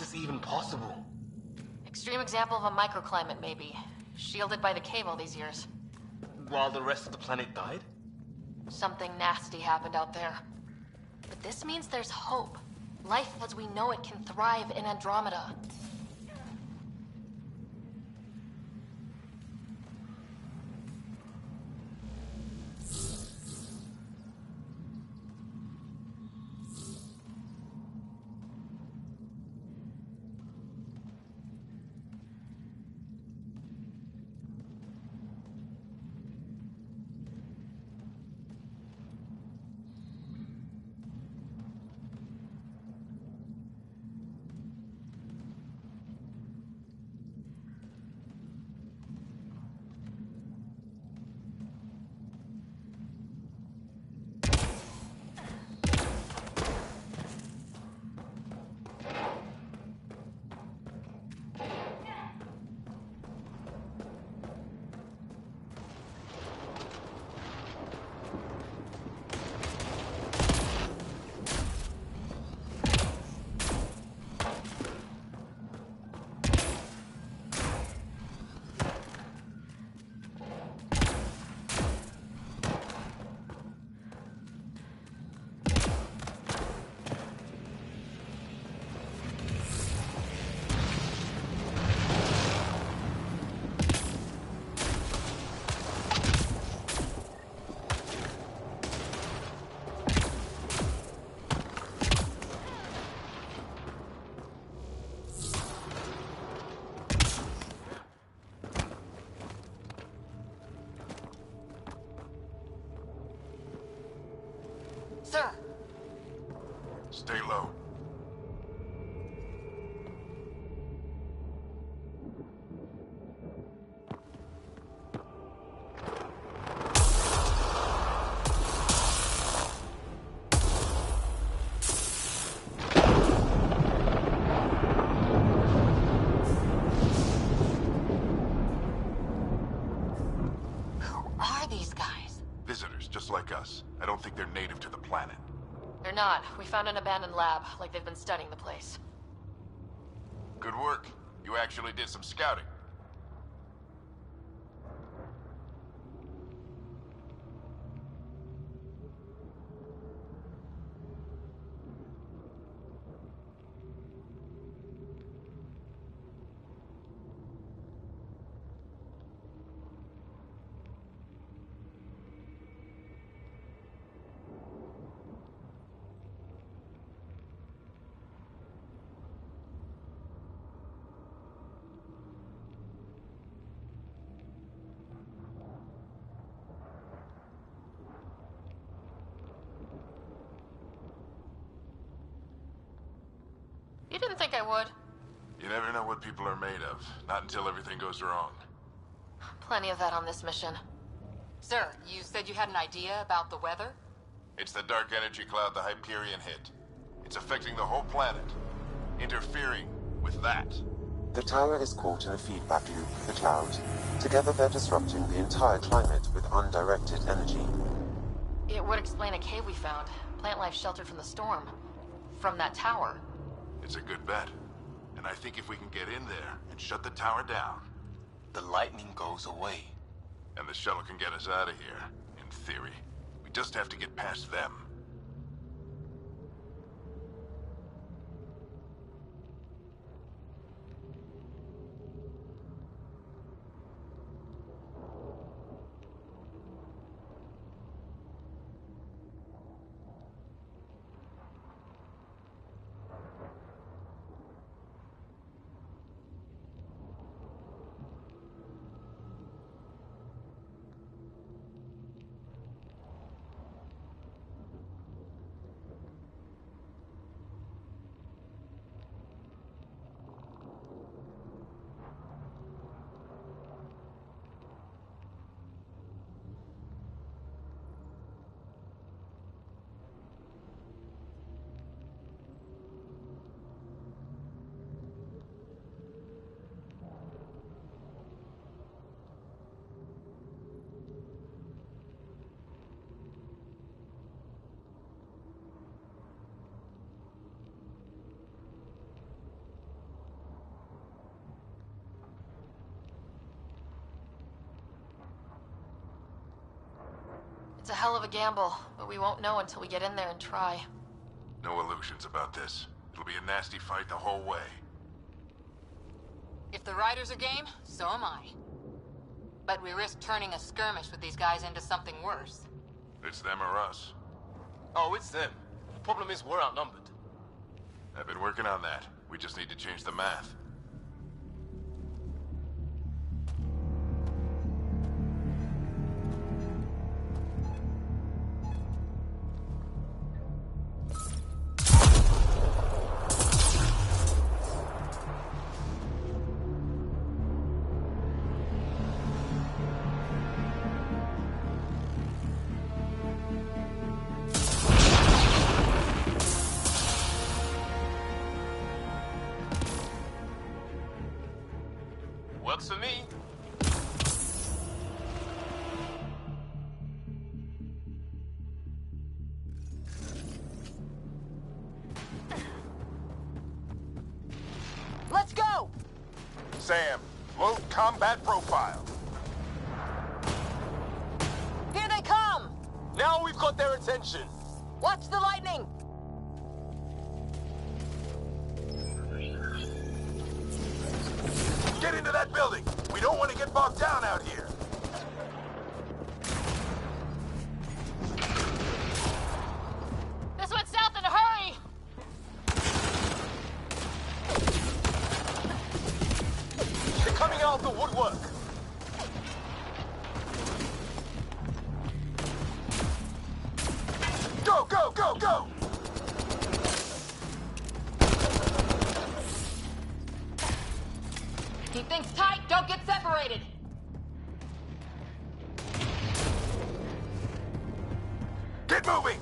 this even possible? Extreme example of a microclimate, maybe. Shielded by the cave all these years. While the rest of the planet died? Something nasty happened out there. But this means there's hope. Life as we know it can thrive in Andromeda. Sir! Stay low. Who are these guys? Visitors, just like us. I don't think they're native to the planet. They're not. We found an abandoned lab, like they've been studying the place. Good work. You actually did some scouting. You didn't think I would? You never know what people are made of. Not until everything goes wrong. Plenty of that on this mission. Sir, you said you had an idea about the weather? It's the dark energy cloud the Hyperion hit. It's affecting the whole planet. Interfering with that. The tower is caught in a feedback loop with the cloud. Together they're disrupting the entire climate with undirected energy. It would explain a cave we found. Plant life sheltered from the storm. From that tower. It's a good bet. And I think if we can get in there and shut the tower down... The lightning goes away. And the shuttle can get us out of here, in theory. We just have to get past them. It's a hell of a gamble, but we won't know until we get in there and try. No illusions about this. It'll be a nasty fight the whole way. If the riders are game, so am I. But we risk turning a skirmish with these guys into something worse. It's them or us. Oh, it's them. Problem is, we're outnumbered. I've been working on that. We just need to change the math. Works for me. Let's go! Sam, load combat profile. Here they come! Now we've got their attention. Watch the lightning! Get into that building. We don't want to get bogged down out here. This went south in a hurry! They're coming out of the woodwork. Go, go, go, go! Keep things tight, don't get separated! Get moving!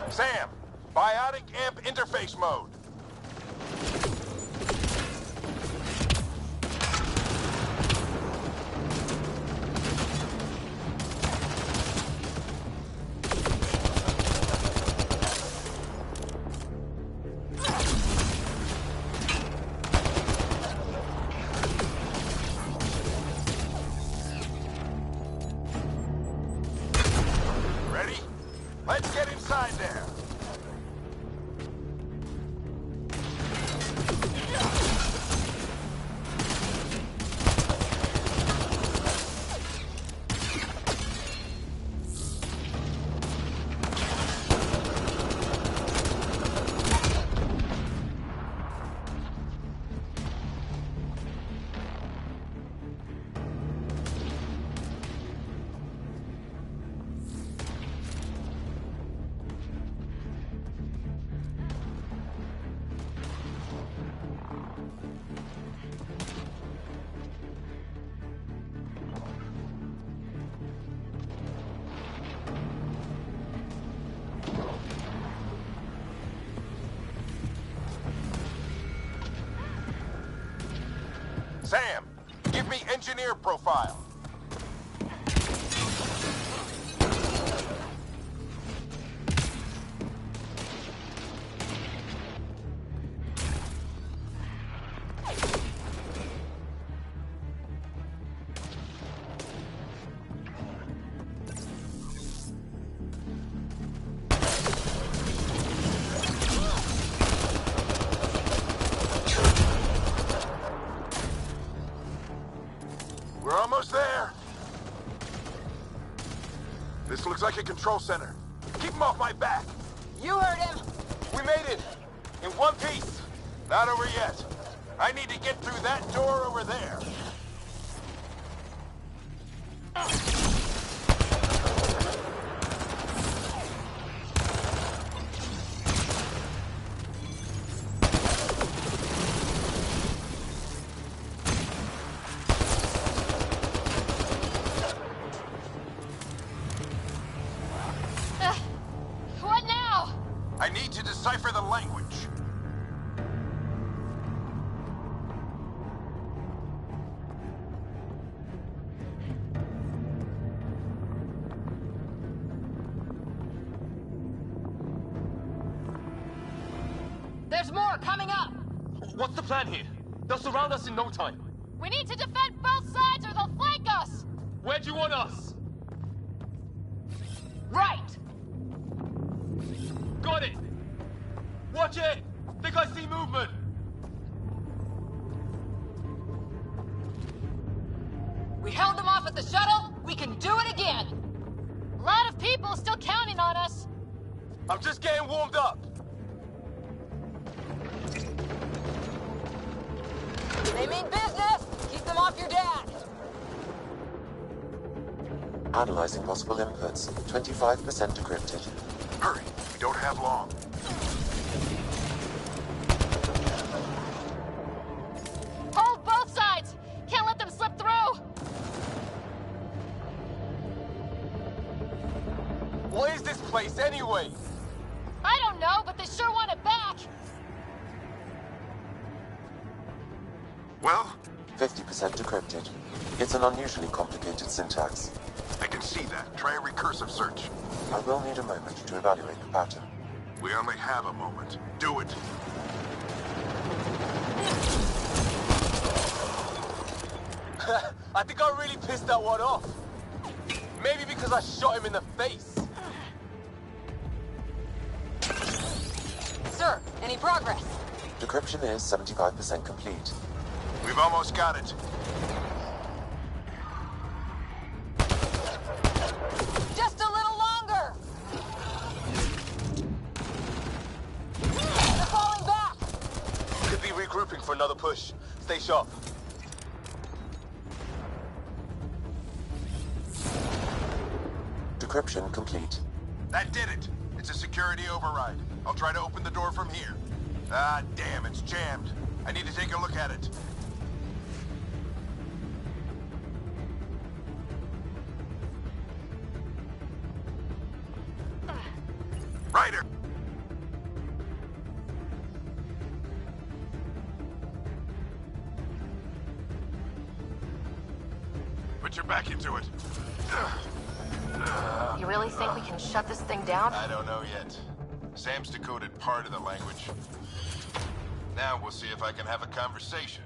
Sam, biotic amp interface mode. Ready? Let's get inside there. Sam, give me engineer profile. We're almost there. This looks like a control center. Keep him off my back. You heard him! We made it. In one piece. Not over yet. I need to get through that door over there. What now? I need to decipher the language. There's more coming up! What's the plan here? They'll surround us in no time. We need to defend both sides or they'll flank us! Where do you want us? Right! Got it! Watch it! Think I see movement! We held them off at the shuttle. We can do it again. A lot of people still counting on us. I'm just getting warmed up! They mean business. Keep them off your dad. Analyzing possible inputs. 25% decrypted. Hurry, we don't have long. Hold both sides! Can't let them slip through! What is this place anyway? I don't know, but they sure want it back! Well, 50% decrypted. It's an unusually complicated syntax. I can see that. Try a recursive search. I will need a moment to evaluate the pattern. We only have a moment. Do it. I think I really pissed that one off. Maybe because I shot him in the face. Sir, any progress? Decryption is 75% complete. We've almost got it. Just a little longer. They're falling back. Could be regrouping for another push. Stay sharp. Decryption complete. That did it. It's a security override. I'll try to open the door from here. Ah, damn, it's jammed. I need to take a look at it. Ryder! Put your back into it. You really think we can shut this thing down? I don't know yet. Sam's decoded part of the language. Now we'll see if I can have a conversation.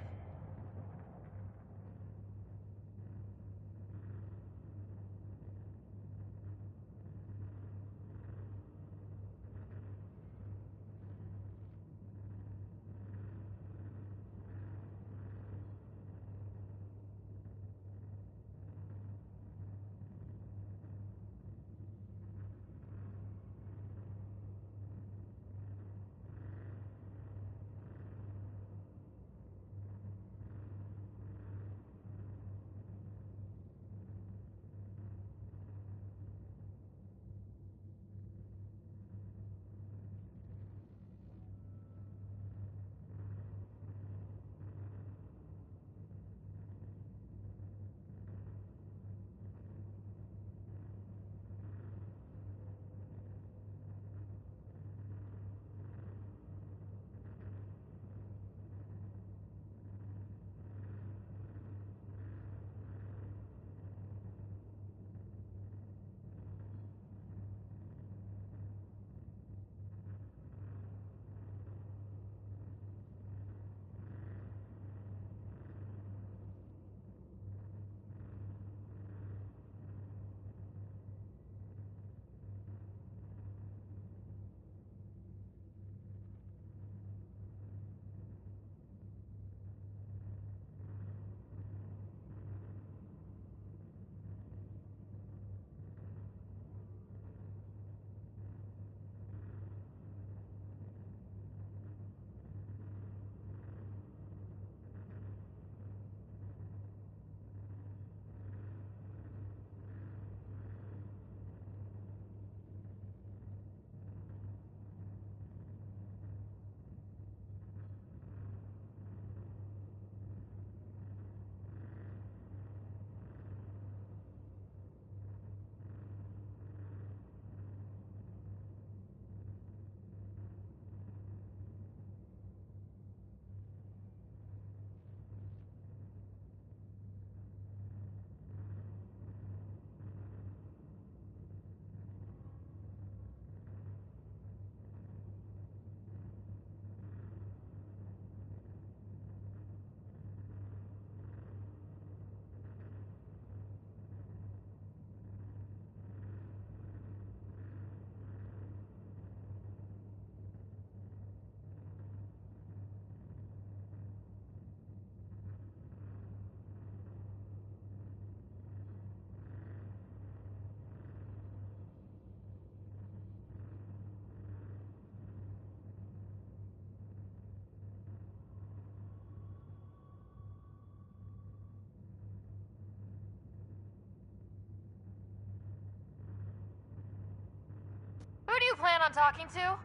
plan on talking to?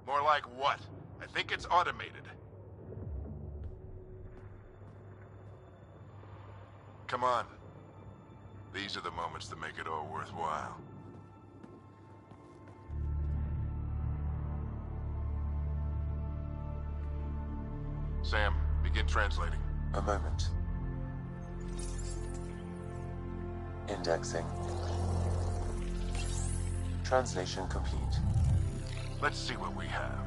More like what? I think it's automated. Come on. These are the moments that make it all worthwhile. Sam, begin translating. A moment. Indexing. Translation complete. Let's see what we have.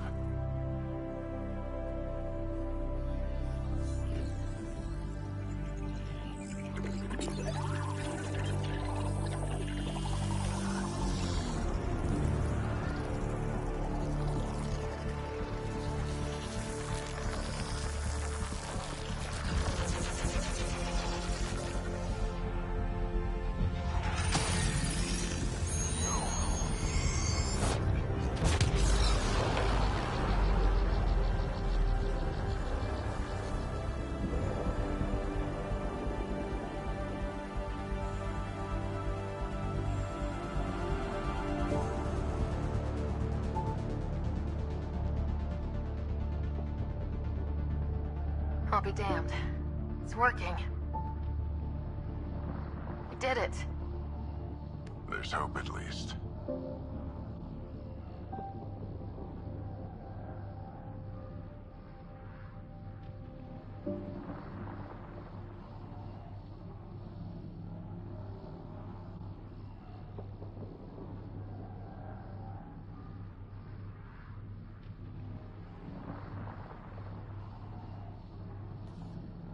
I'll be damned. It's working. We did it. There's hope at least.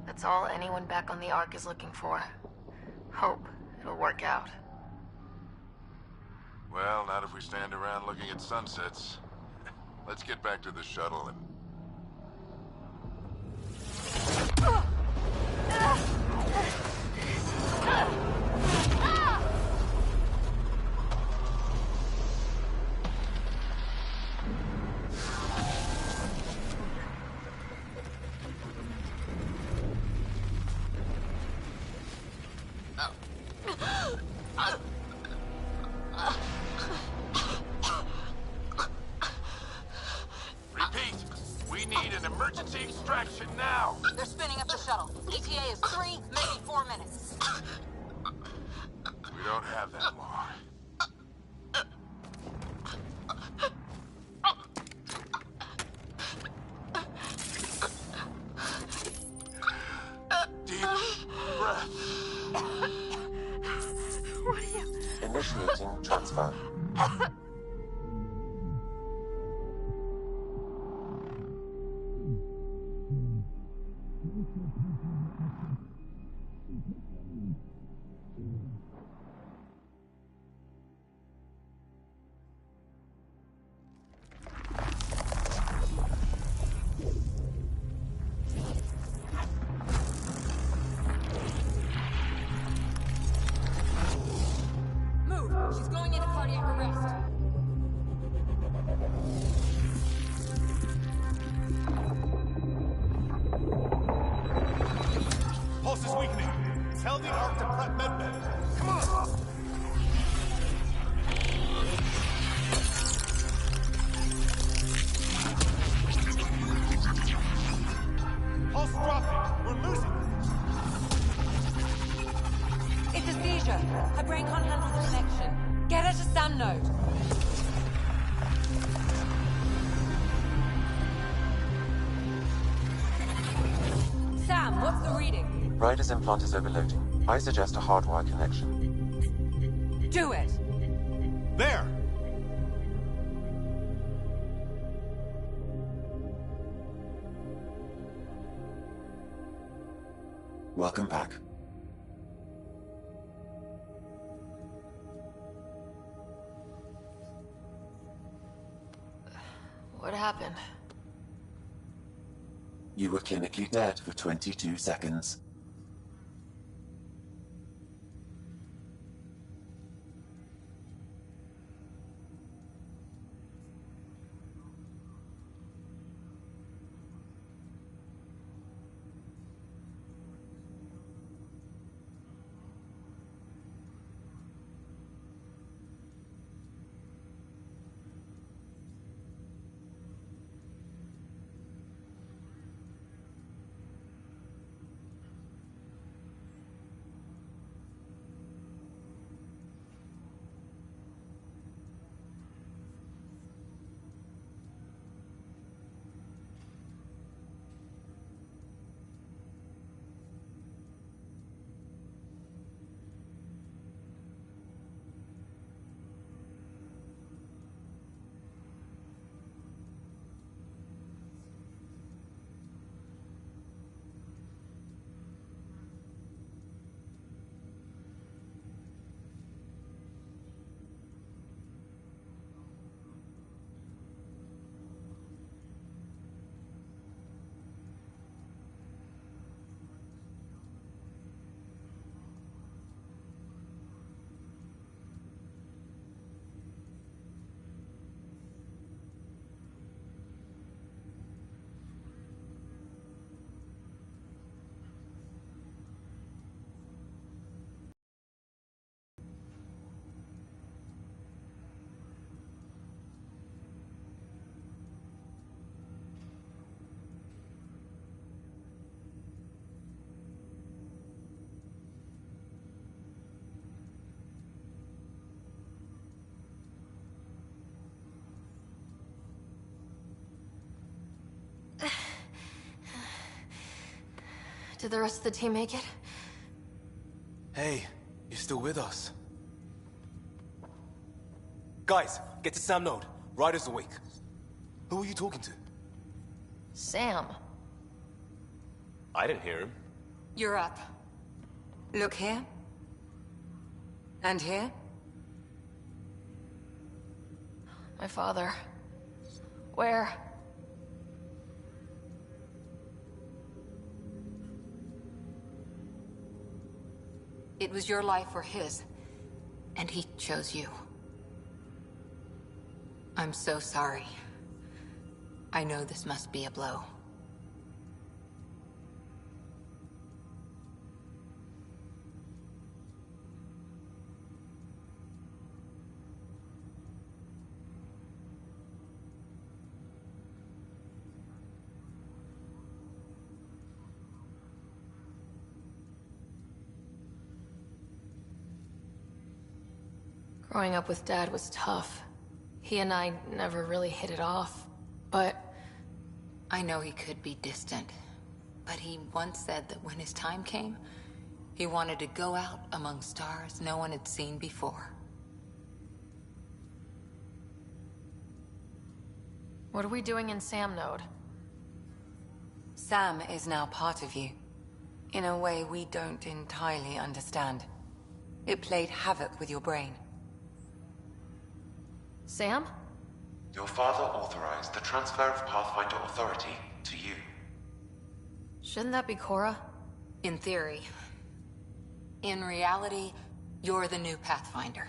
That's all anyone back on the Ark is looking for. Hope it'll work out. Well, not if we stand around looking at sunsets. Let's get back to the shuttle and... Repeat! We need an emergency extraction now! They're spinning up the shuttle. ETA is 3, maybe 4 minutes. We don't have that long. Deep breath. Initiating transfer. Move! She's going into cardiac arrest. Pulse is weakening. Tell the Ark to prep medbay. Come on! Pulse dropping. We're losing it. It's a seizure. Her brain can't handle the connection. Get her to Sam node. Sam, what's the reading? Ryder's implant is overloading. I suggest a hardwire connection. Do it! There! Welcome back. What happened? You were clinically dead for 22 seconds. Did the rest of the team make it? Hey, you're still with us. Guys, get to Sam Node. Ryder's awake. Who are you talking to? Sam. I didn't hear him. You're up. Look here. And here. My father. Where? It was your life or his, and he chose you. I'm so sorry. I know this must be a blow. Growing up with Dad was tough. He and I never really hit it off, but... I know he could be distant, but he once said that when his time came, he wanted to go out among stars no one had seen before. What are we doing in Sam Node? Sam is now part of you. In a way we don't entirely understand. It played havoc with your brain. Sam? Your father authorized the transfer of Pathfinder authority to you. Shouldn't that be Cora? In theory. In reality, you're the new Pathfinder.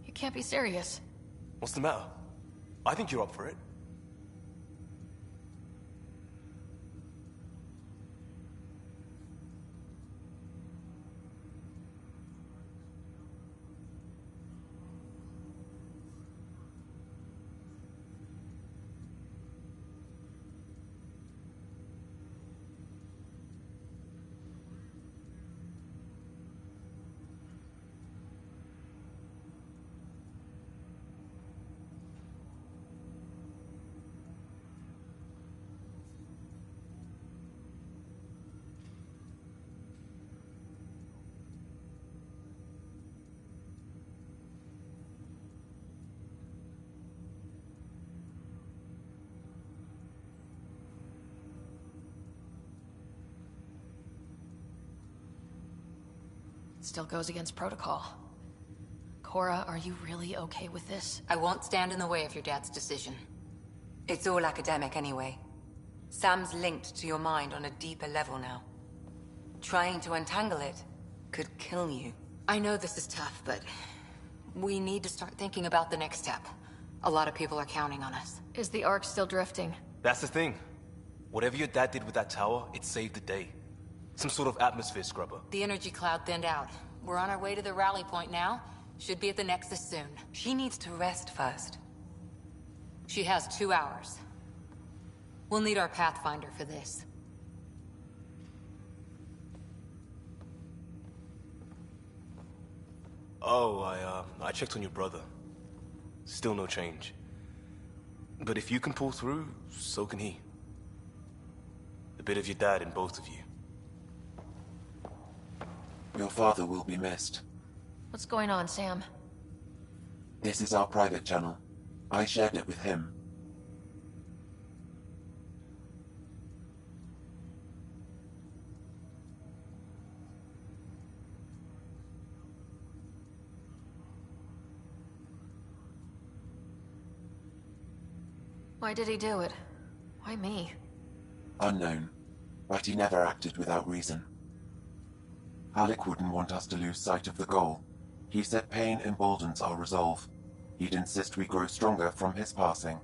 You can't be serious. What's the matter? I think you're up for it. Still goes against protocol. Cora, are you really okay with this? I won't stand in the way of your dad's decision. It's all academic anyway. Sam's linked to your mind on a deeper level now. Trying to untangle it could kill you. I know this is tough, but we need to start thinking about the next step. A lot of people are counting on us. Is the Ark still drifting? That's the thing. Whatever your dad did with that tower, it saved the day. Some sort of atmosphere scrubber. The energy cloud thinned out. We're on our way to the rally point now. Should be at the Nexus soon. She needs to rest first. She has 2 hours. We'll need our Pathfinder for this. Oh, I checked on your brother. Still no change. But if you can pull through, so can he. A bit of your dad in both of you. Your father will be missed. What's going on, Sam? This is our private channel. I shared it with him. Why did he do it? Why me? Unknown, but he never acted without reason. Alec wouldn't want us to lose sight of the goal. He said pain emboldens our resolve. He'd insist we grow stronger from his passing.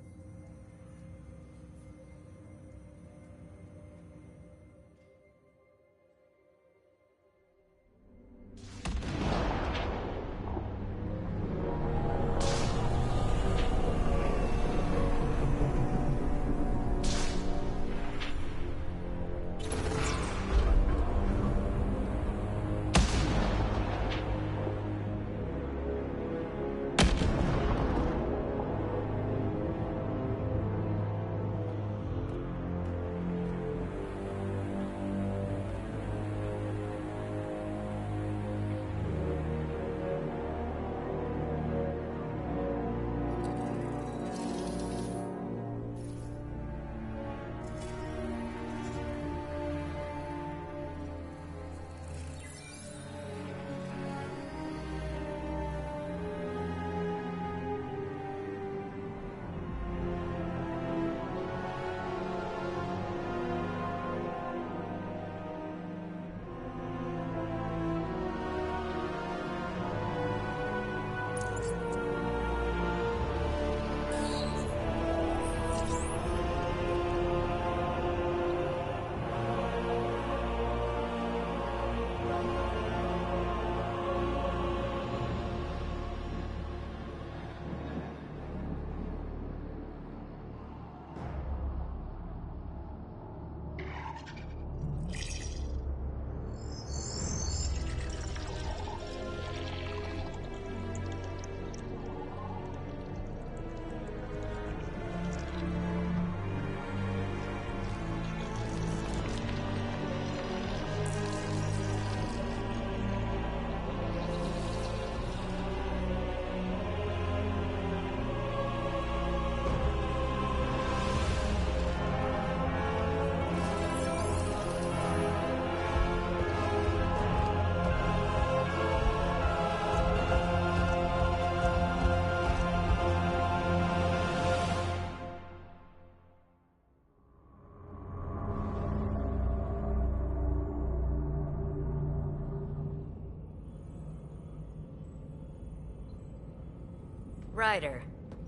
Ryder,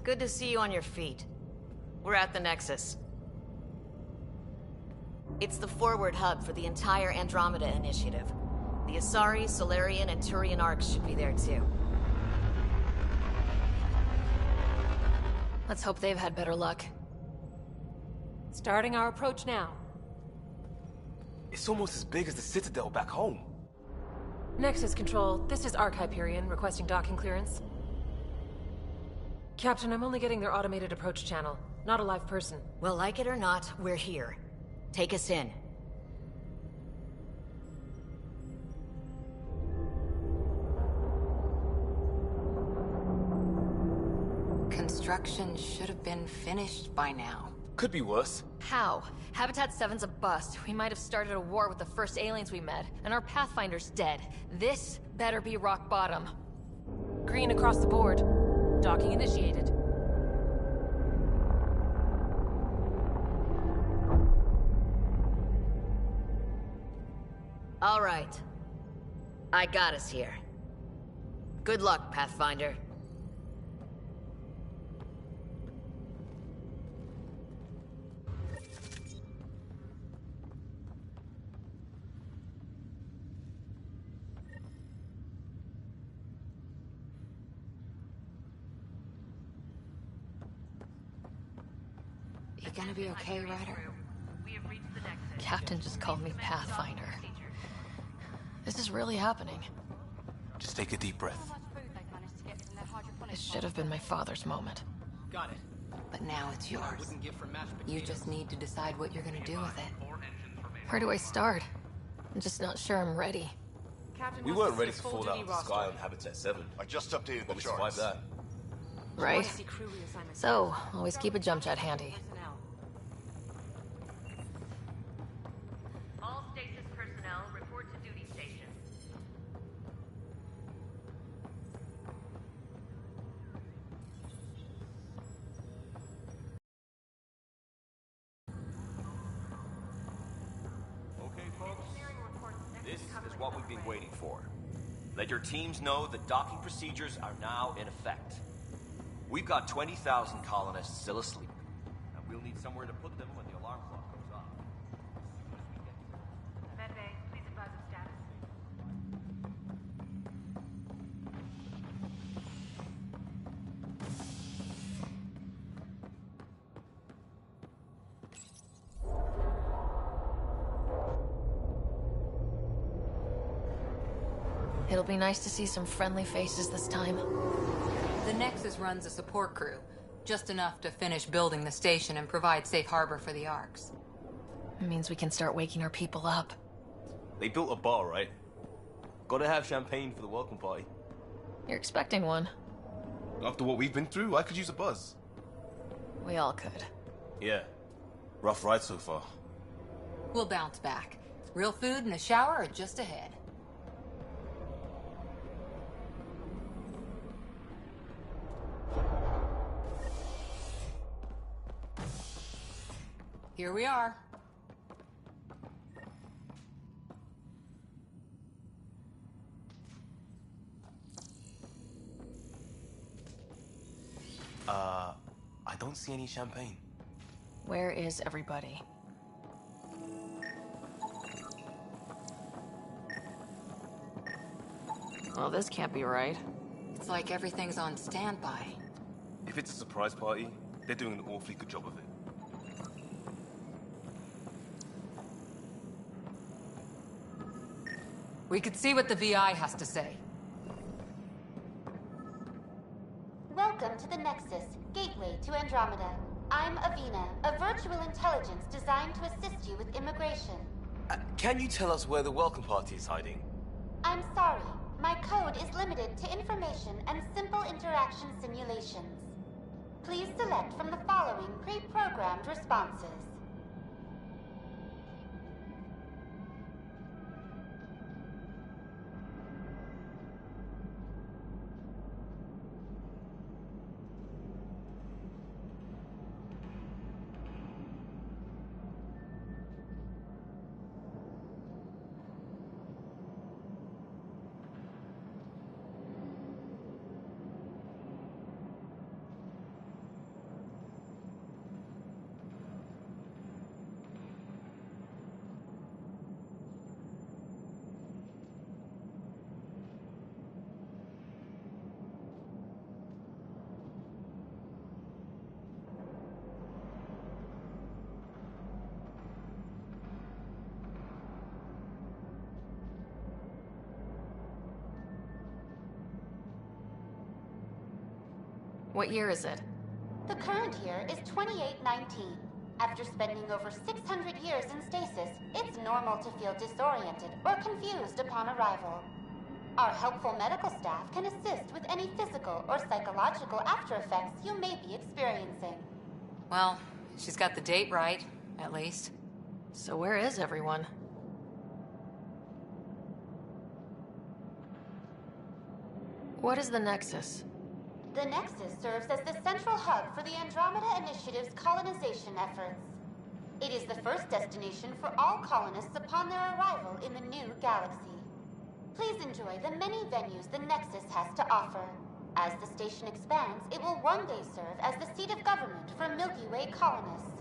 good to see you on your feet. We're at the Nexus. It's the forward hub for the entire Andromeda initiative. The Asari, Solarian, and Turian arcs should be there too. Let's hope they've had better luck. Starting our approach now. It's almost as big as the Citadel back home. Nexus Control, this is Arc Hyperion requesting docking clearance. Captain, I'm only getting their automated approach channel, not a live person. Well, like it or not, we're here. Take us in. Construction should have been finished by now. Could be worse. How? Habitat 7's a bust. We might have started a war with the first aliens we met, and our Pathfinder's dead. This better be rock bottom. Green across the board. Docking initiated. All right. I got us here. Good luck, Pathfinder. You gonna be okay, Ryder? Captain just called me Pathfinder. This is really happening. Just take a deep breath. This should have been my father's moment. Got it. But now it's yours. Wouldn't give for mashed You potatoes. just need to decide what you're gonna do with it. Where do I start? I'm just not sure I'm ready. We weren't ready to fall out of the sky on Habitat 7. I just updated But the we charts. survived that. Right? So, always keep a jump jet handy. All stasis personnel report to duty station. Okay, folks. This is what we've been waiting for. Let your teams know that docking procedures are now in effect. We've got 20,000 colonists still asleep, and we'll need somewhere to put them when the alarm clock goes off. Medbay, please advise of status. It'll be nice to see some friendly faces this time. The Nexus runs a support crew. Just enough to finish building the station and provide safe harbor for the Arks. It means we can start waking our people up. They built a bar, right? Gotta have champagne for the welcome party. You're expecting one. After what we've been through, I could use a buzz. We all could. Yeah. Rough ride so far. We'll bounce back. Real food and a shower are just ahead. Here we are. I don't see any champagne. Where is everybody? Well, this can't be right. It's like everything's on standby. If it's a surprise party, they're doing an awfully good job of it. We could see what the VI has to say. Welcome to the Nexus, gateway to Andromeda. I'm Avina, a virtual intelligence designed to assist you with immigration. Can you tell us where the welcome party is hiding? I'm sorry, my code is limited to information and simple interaction simulations. Please select from the following pre-programmed responses. What year is it? The current year is 2819. After spending over 600 years in stasis, it's normal to feel disoriented or confused upon arrival. Our helpful medical staff can assist with any physical or psychological after effects you may be experiencing. Well, she's got the date right, at least. So where is everyone? What is the Nexus? The Nexus serves as the central hub for the Andromeda Initiative's colonization efforts. It is the first destination for all colonists upon their arrival in the new galaxy. Please enjoy the many venues the Nexus has to offer. As the station expands, it will one day serve as the seat of government for Milky Way colonists.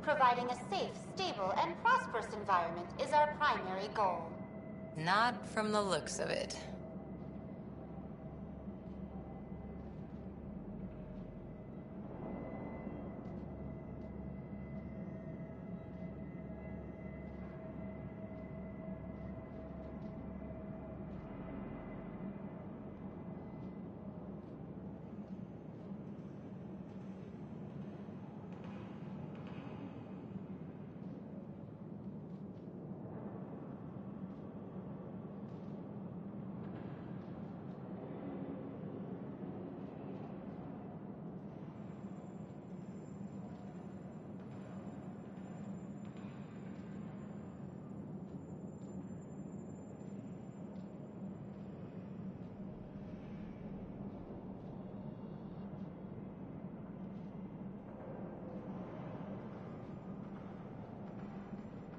Providing a safe, stable, and prosperous environment is our primary goal. Not from the looks of it.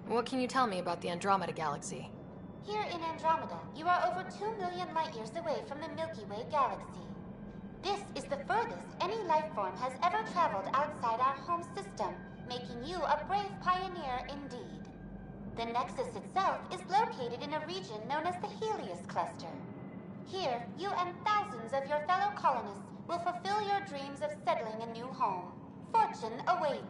What can you tell me about the Andromeda Galaxy? Here in Andromeda, you are over 2 million light-years away from the Milky Way galaxy. This is the furthest any life form has ever traveled outside our home system, making you a brave pioneer indeed. The Nexus itself is located in a region known as the Helios Cluster. Here, you and thousands of your fellow colonists will fulfill your dreams of settling a new home. Fortune awaits.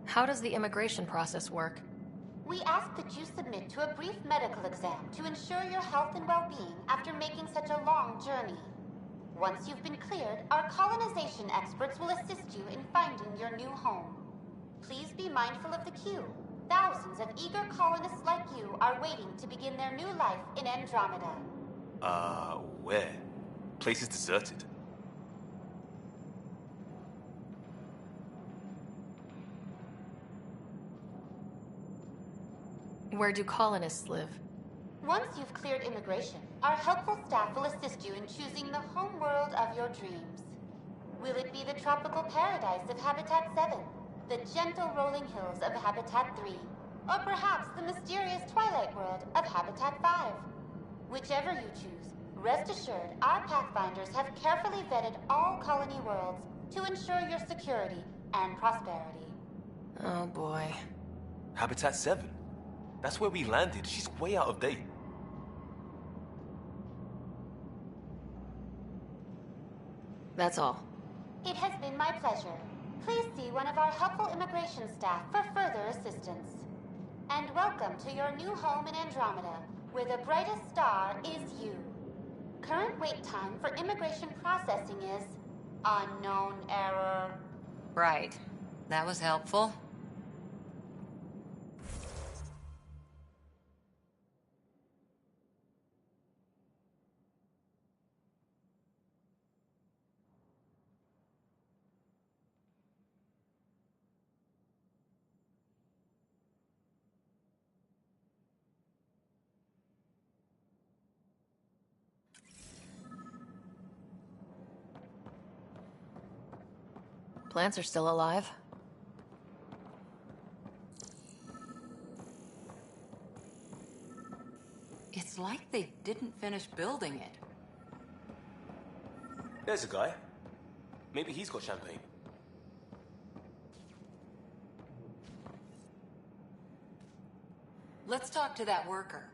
How does the immigration process work? We ask that you submit to a brief medical exam to ensure your health and well-being after making such a long journey. Once you've been cleared, our colonization experts will assist you in finding your new home. Please be mindful of the queue. Thousands of eager colonists like you are waiting to begin their new life in Andromeda. Where? Place is deserted. Where do colonists live? Once you've cleared immigration, our helpful staff will assist you in choosing the home world of your dreams. Will it be the tropical paradise of Habitat 7, the gentle rolling hills of Habitat 3, or perhaps the mysterious twilight world of Habitat 5? Whichever you choose, rest assured our Pathfinders have carefully vetted all colony worlds to ensure your security and prosperity. Oh boy. Habitat 7? That's where we landed. She's way out of date. That's all. It has been my pleasure. Please see one of our helpful immigration staff for further assistance. And welcome to your new home in Andromeda, where the brightest star is you. Current wait time for immigration processing is unknown error. Right. That was helpful. Plants are still alive. It's like they didn't finish building it. There's a guy. Maybe he's got champagne. Let's talk to that worker.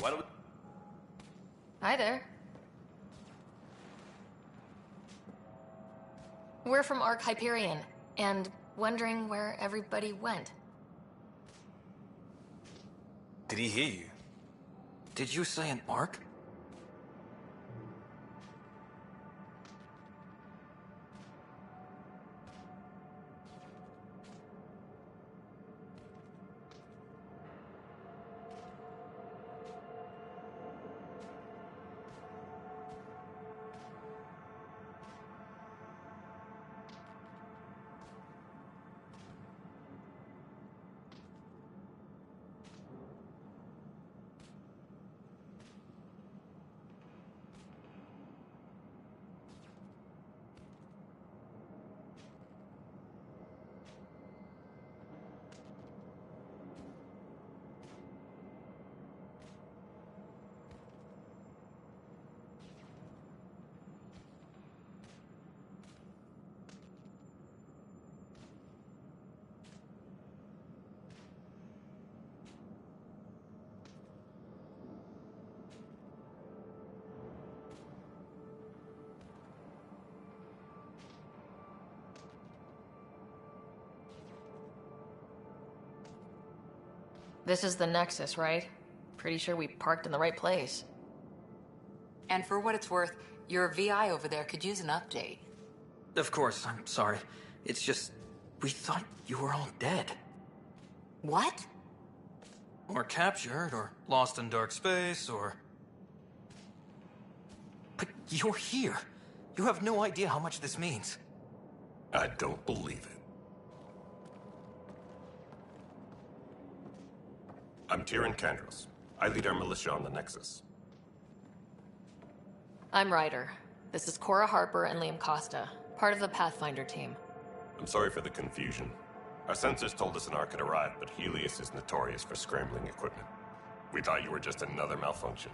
Why don't we... Hi there. We're from Ark Hyperion, and wondering where everybody went. Did he hear you? Did you say an arc? This is the Nexus, right? Pretty sure we parked in the right place. And for what it's worth, your VI over there could use an update. Of course, I'm sorry. It's just, we thought you were all dead. What? Or captured, or lost in dark space, or You're here. You have no idea how much this means. I don't believe it. I'm Tyrion Kandros. I lead our militia on the Nexus. I'm Ryder. This is Cora Harper and Liam Costa, part of the Pathfinder team. I'm sorry for the confusion. Our sensors told us an Ark had arrived, but Helios is notorious for scrambling equipment. We thought you were just another malfunction.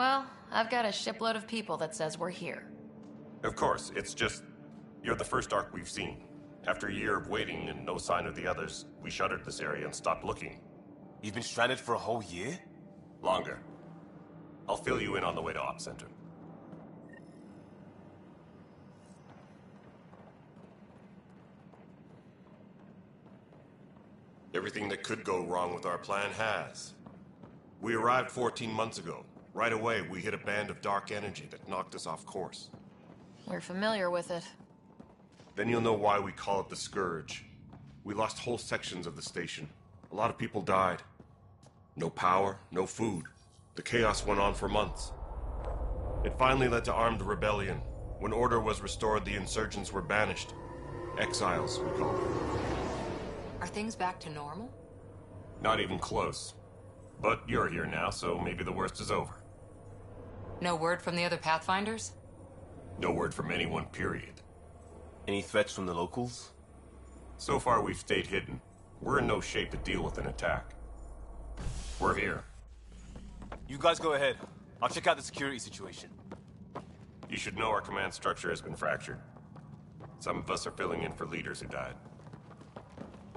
Well, I've got a shipload of people that says we're here. Of course, it's just... you're the first Ark we've seen. After a year of waiting and no sign of the others, we shuttered this area and stopped looking. You've been stranded for a whole year? Longer. I'll fill you in on the way to Op Center. Everything that could go wrong with our plan has. We arrived 14 months ago. Right away, we hit a band of dark energy that knocked us off course. We're familiar with it. Then you'll know why we call it the Scourge. We lost whole sections of the station. A lot of people died. No power, no food. The chaos went on for months. It finally led to armed rebellion. When order was restored, the insurgents were banished. Exiles, we call them. Are things back to normal? Not even close. But you're here now, so maybe the worst is over. No word from the other Pathfinders? No word from anyone, period. Any threats from the locals? So far, we've stayed hidden. We're in no shape to deal with an attack. We're here. You guys go ahead. I'll check out the security situation. You should know our command structure has been fractured. Some of us are filling in for leaders who died.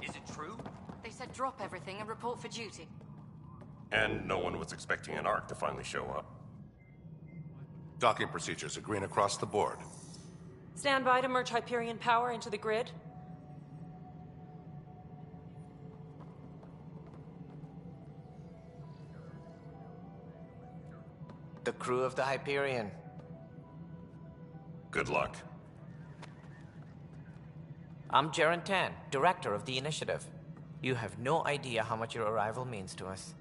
Is it true? They said drop everything and report for duty. And no one was expecting an Ark to finally show up. Docking procedures are green across the board. Stand by to merge Hyperion power into the grid. The crew of the Hyperion. Good luck. I'm Jaren Tan, director of the initiative. You have no idea how much your arrival means to us.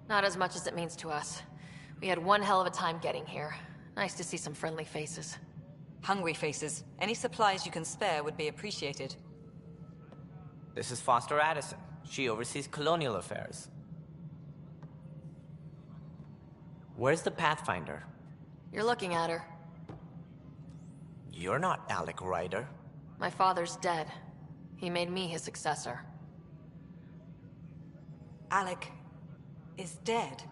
Not as much as it means to us. We had one hell of a time getting here. Nice to see some friendly faces. Hungry faces. Any supplies you can spare would be appreciated. This is Foster Addison. She oversees colonial affairs. Where's the Pathfinder? You're looking at her. You're not Alec Ryder. My father's dead. He made me his successor. Alec is dead.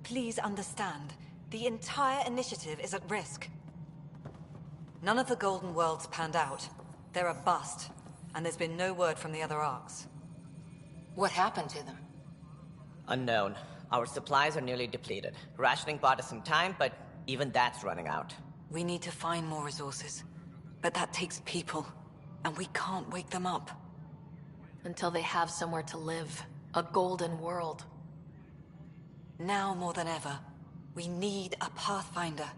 Please understand, the entire initiative is at risk. None of the Golden Worlds panned out. They're a bust, and there's been no word from the other arcs. What happened to them? Unknown. Our supplies are nearly depleted. Rationing bought us some time, but even that's running out. We need to find more resources, but that takes people, and we can't wake them up. Until they have somewhere to live. A golden world. Now more than ever, we need a Pathfinder.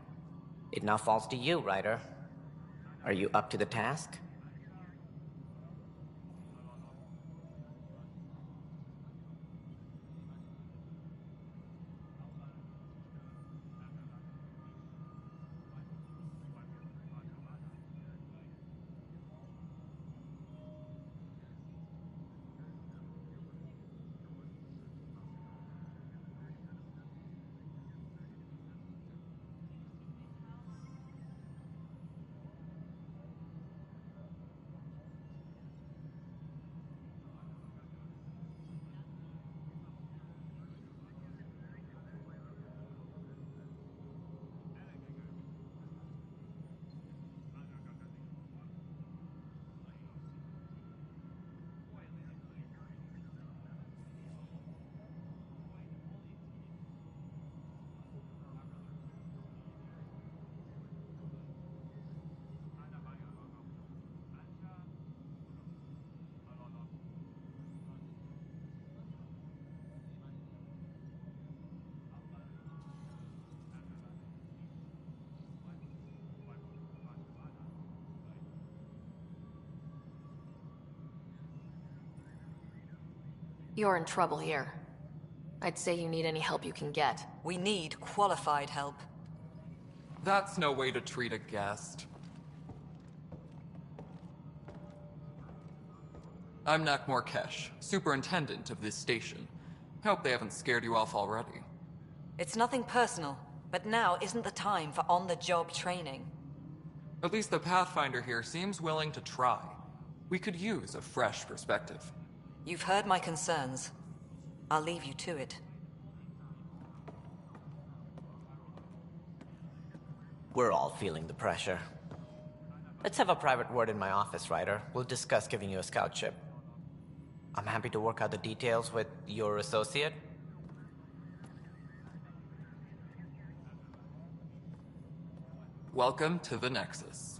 It now falls to you, Ryder. Are you up to the task? You're in trouble here. I'd say you need any help you can get. We need qualified help. That's no way to treat a guest. I'm Nakmor Kesh, superintendent of this station. Hope they haven't scared you off already. It's nothing personal, but now isn't the time for on-the-job training. At least the Pathfinder here seems willing to try. We could use a fresh perspective. You've heard my concerns. I'll leave you to it. We're all feeling the pressure. Let's have a private word in my office, Ryder. We'll discuss giving you a scout ship. I'm happy to work out the details with your associate. Welcome to the Nexus.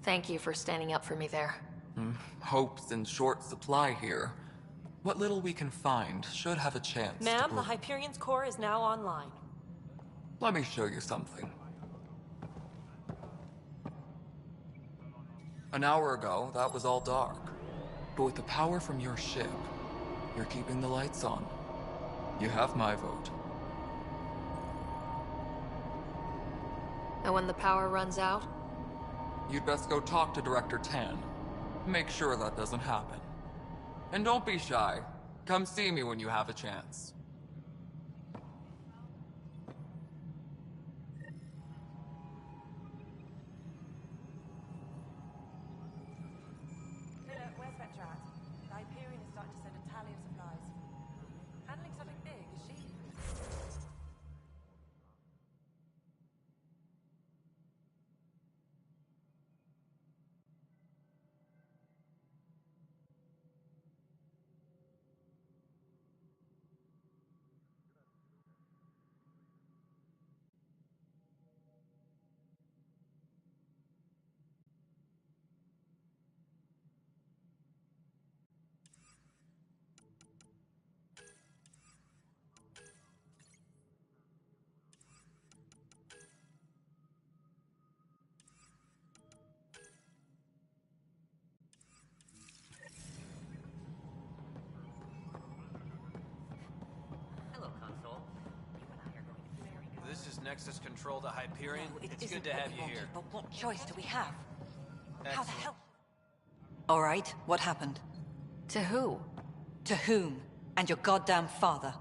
Thank you for standing up for me there. Hope's in short supply here. What little we can find should have a chance to Ma'am, grow. the Hyperion's core is now online. Let me show you something. An hour ago, that was all dark. But with the power from your ship, you're keeping the lights on. You have my vote. And when the power runs out? You'd best go talk to Director Tan. Make sure that doesn't happen. And don't be shy. Come see me when you have a chance. Miller, where's Vectra at? The Hyperion is starting to send a tally of supplies. Handling something big, is she? Hello, Console. You and I are going to be very good. This is Nexus Control to Hyperion. No, it it's isn't good to what have we you wanted, here. But what choice do we have? How the Excellent. hell? All right, what happened? To who? To whom? And your goddamn father.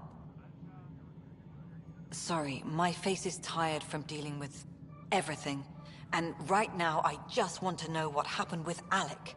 Sorry, my face is tired from dealing with everything. And right now, I just want to know what happened with Alec.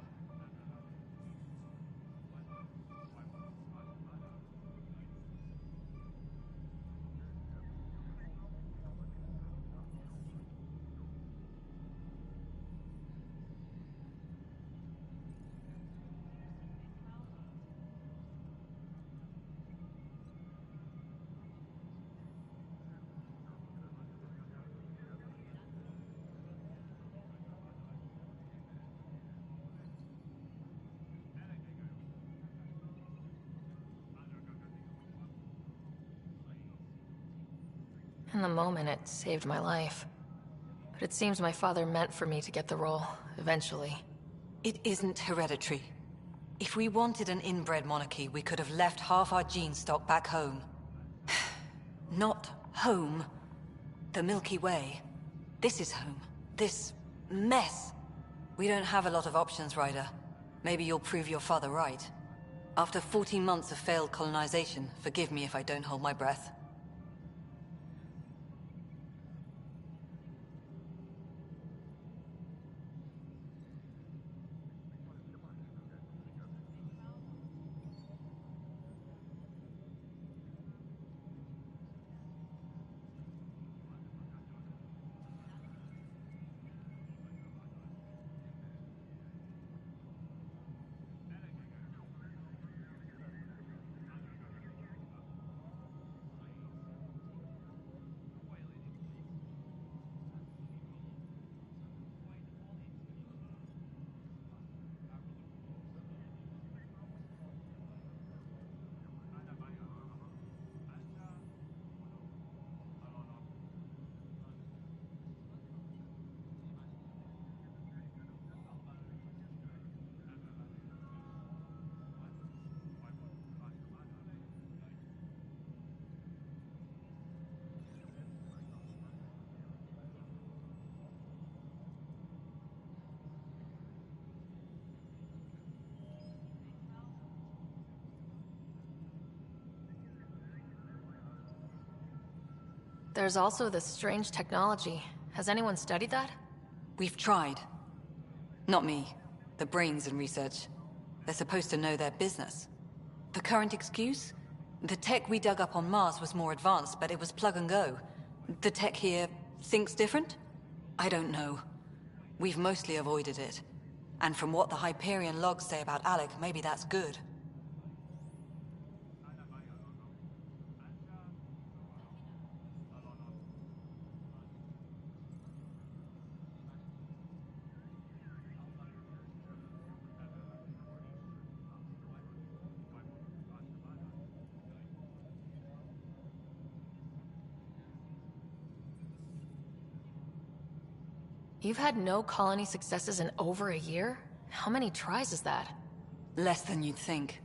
In the moment, it saved my life. But it seems my father meant for me to get the role, eventually. It isn't hereditary. If we wanted an inbred monarchy, we could have left half our gene stock back home. Not home. The Milky Way. This is home. This mess. We don't have a lot of options, Ryder. Maybe you'll prove your father right. After 14 months of failed colonization, forgive me if I don't hold my breath. There's also this strange technology. Has anyone studied that? We've tried. Not me. The brains in research. They're supposed to know their business. The current excuse? The tech we dug up on Mars was more advanced, but it was plug and go. The tech here thinks different? I don't know. We've mostly avoided it. And from what the Hyperion logs say about Alec, maybe that's good. You've had no colony successes in over a year? How many tries is that? Less than you'd think.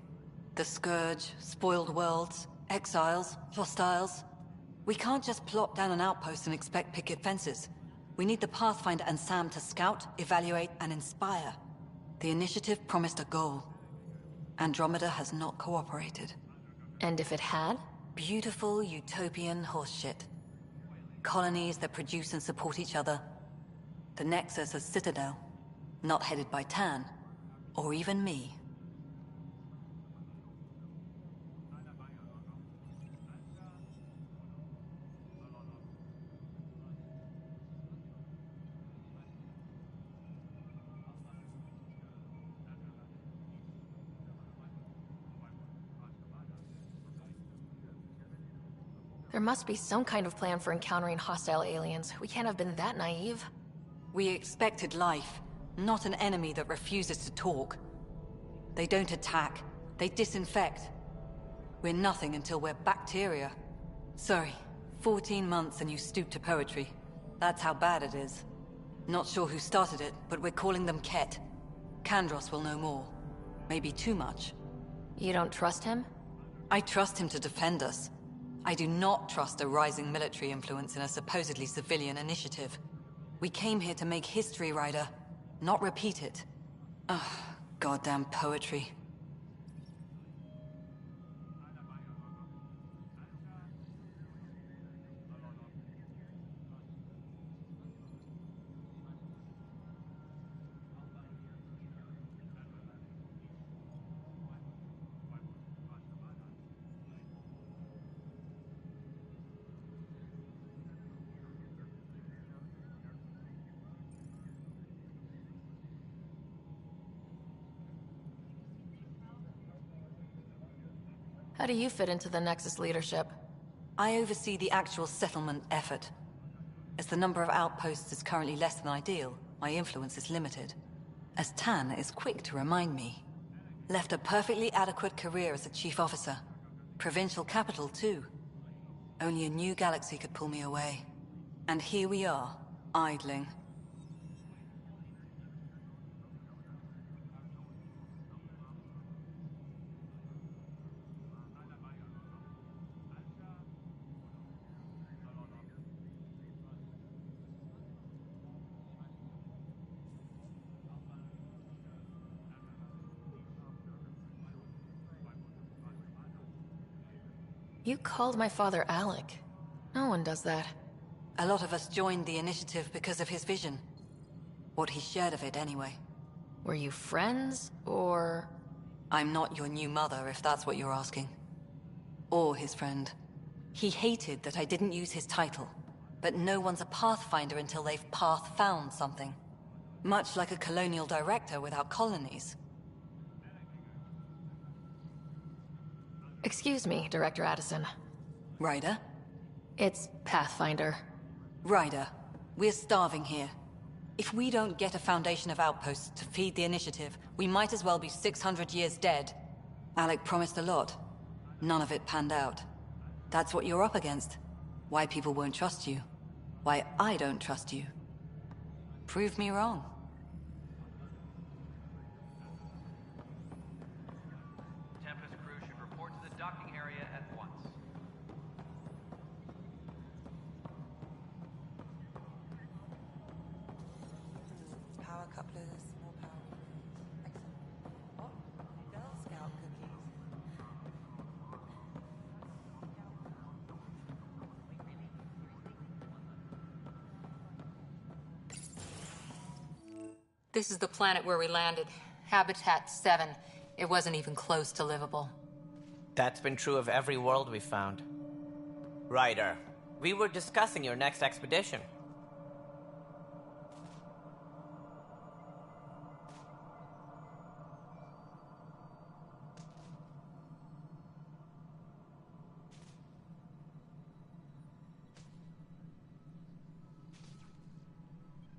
The Scourge, spoiled worlds, exiles, hostiles. We can't just plop down an outpost and expect picket fences. We need the Pathfinder and Sam to scout, evaluate, and inspire. The initiative promised a goal. Andromeda has not cooperated. And if it had? Beautiful utopian horseshit. Colonies that produce and support each other. The Nexus as Citadel, not headed by Tan, or even me. There must be some kind of plan for encountering hostile aliens. We can't have been that naive. We expected life, not an enemy that refuses to talk. They don't attack, they disinfect. We're nothing until we're bacteria. Sorry, 14 months and you stoop to poetry. That's how bad it is. Not sure who started it, but we're calling them Ket. Kandros will know more. Maybe too much. You don't trust him? I trust him to defend us. I do not trust a rising military influence in a supposedly civilian initiative. We came here to make history, Ryder, not repeat it. Ugh, goddamn poetry. How do you fit into the Nexus leadership? I oversee the actual settlement effort. As the number of outposts is currently less than ideal, my influence is limited. As Tan is quick to remind me. Left a perfectly adequate career as a chief officer. Provincial capital, too. Only a new galaxy could pull me away. And here we are, idling. You called my father Alec. No one does that. A lot of us joined the initiative because of his vision. What he shared of it, anyway. Were you friends, or...? I'm not your new mother, if that's what you're asking. Or his friend. He hated that I didn't use his title. But no one's a Pathfinder until they've path-found something. Much like a colonial director without colonies. Excuse me, Director Addison. Ryder? It's Pathfinder. Ryder, we're starving here. If we don't get a foundation of outposts to feed the initiative, we might as well be 600 years dead. Alec promised a lot. None of it panned out. That's what you're up against. Why people won't trust you. Why I don't trust you. Prove me wrong. Tempest crew should report to the docking area at once. Power couplers, more power. Excellent. What? Girl Scout cookies. This is the planet where we landed. Habitat 7. It wasn't even close to livable. That's been true of every world we found. Ryder, we were discussing your next expedition.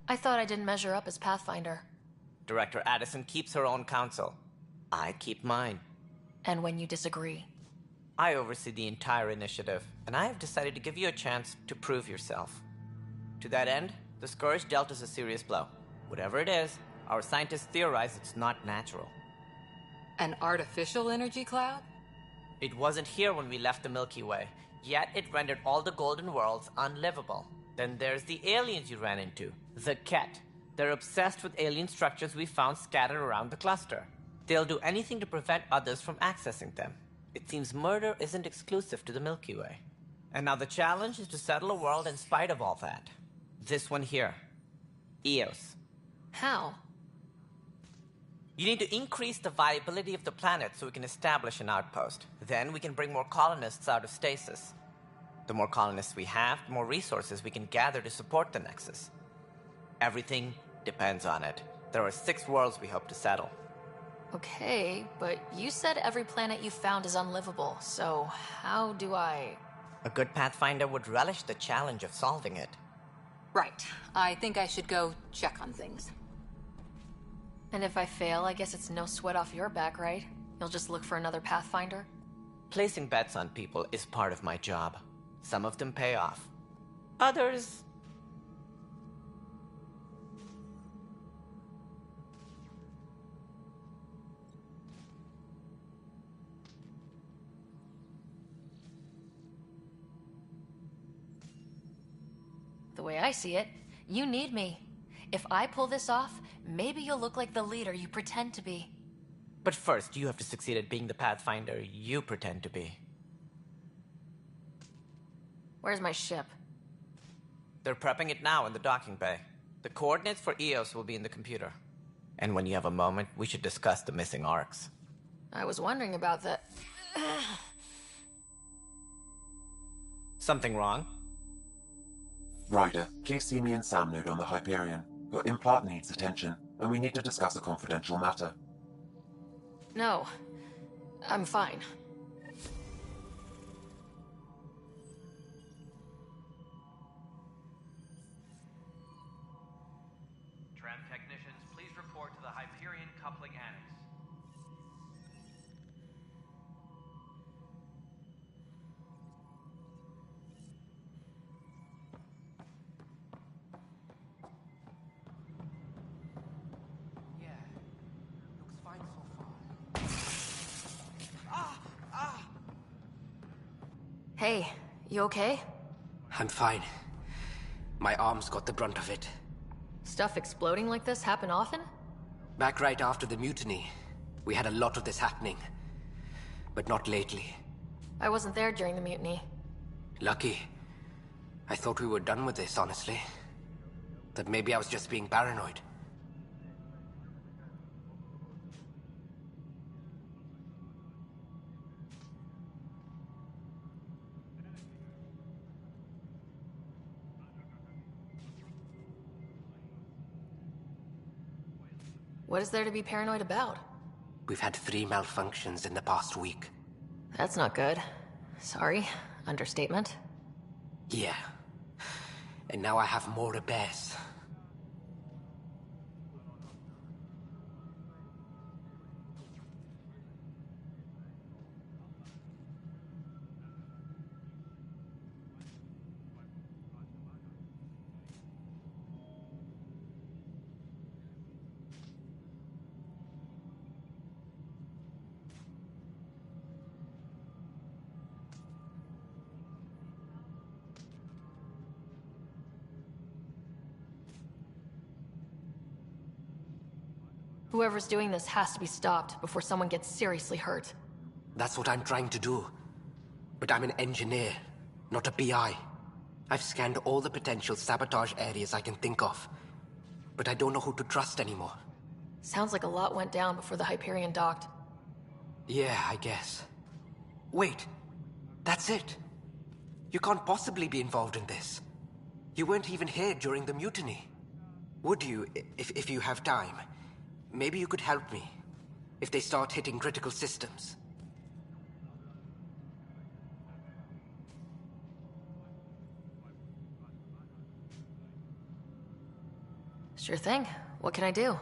I thought I didn't measure up as Pathfinder. Director Addison keeps her own counsel. I keep mine. And when you disagree? I oversee the entire initiative, and I have decided to give you a chance to prove yourself. To that end, The Scourge dealt us a serious blow. Whatever it is, our scientists theorize it's not natural. An artificial energy cloud? It wasn't here when we left the Milky Way, yet it rendered all the Golden Worlds unlivable. Then there's the aliens you ran into, the Ket. They're obsessed with alien structures we found scattered around the cluster. They'll do anything to prevent others from accessing them. It seems murder isn't exclusive to the Milky Way. And now the challenge is to settle a world in spite of all that. This one here. Eos. How? You need to increase the viability of the planet so we can establish an outpost. Then we can bring more colonists out of stasis. The more colonists we have, the more resources we can gather to support the Nexus. Everything depends on it. There are 6 worlds we hope to settle. Okay, but you said every planet you found is unlivable, so how do I... A good Pathfinder would relish the challenge of solving it. Right. I think I should go check on things. And if I fail, I guess it's no sweat off your back, right? You'll just look for another Pathfinder? Placing bets on people is part of my job. Some of them pay off. Others... The way I see it, you need me. If I pull this off, maybe you'll look like the leader you pretend to be. But first, you have to succeed at being the Pathfinder you pretend to be. Where's my ship? They're prepping it now in the docking bay. The coordinates for Eos will be in the computer. And when you have a moment, we should discuss the missing arcs. I was wondering about that. Something wrong? Ryder, please see me and Sam Node on the Hyperion. Your implant needs attention, and we need to discuss a confidential matter. No, I'm fine. Tram technicians, please report to the Hyperion coupling annex. Hey, you okay? I'm fine. My arms got the brunt of it. Stuff exploding like this happen often? Back right after the mutiny, we had a lot of this happening. But not lately. I wasn't there during the mutiny. Lucky. I thought we were done with this, honestly. That maybe I was just being paranoid. What is there to be paranoid about? We've had 3 malfunctions in the past week. That's not good. Sorry, understatement. Yeah. And now I have more repairs. Whoever's doing this has to be stopped before someone gets seriously hurt. That's what I'm trying to do. But I'm an engineer, not a PI. I've scanned all the potential sabotage areas I can think of. But I don't know who to trust anymore. Sounds like a lot went down before the Hyperion docked. Yeah, I guess. Wait, that's it. You can't possibly be involved in this. You weren't even here during the mutiny. Would you, if you have time? Maybe you could help me, if they start hitting critical systems. Sure thing. What can I do?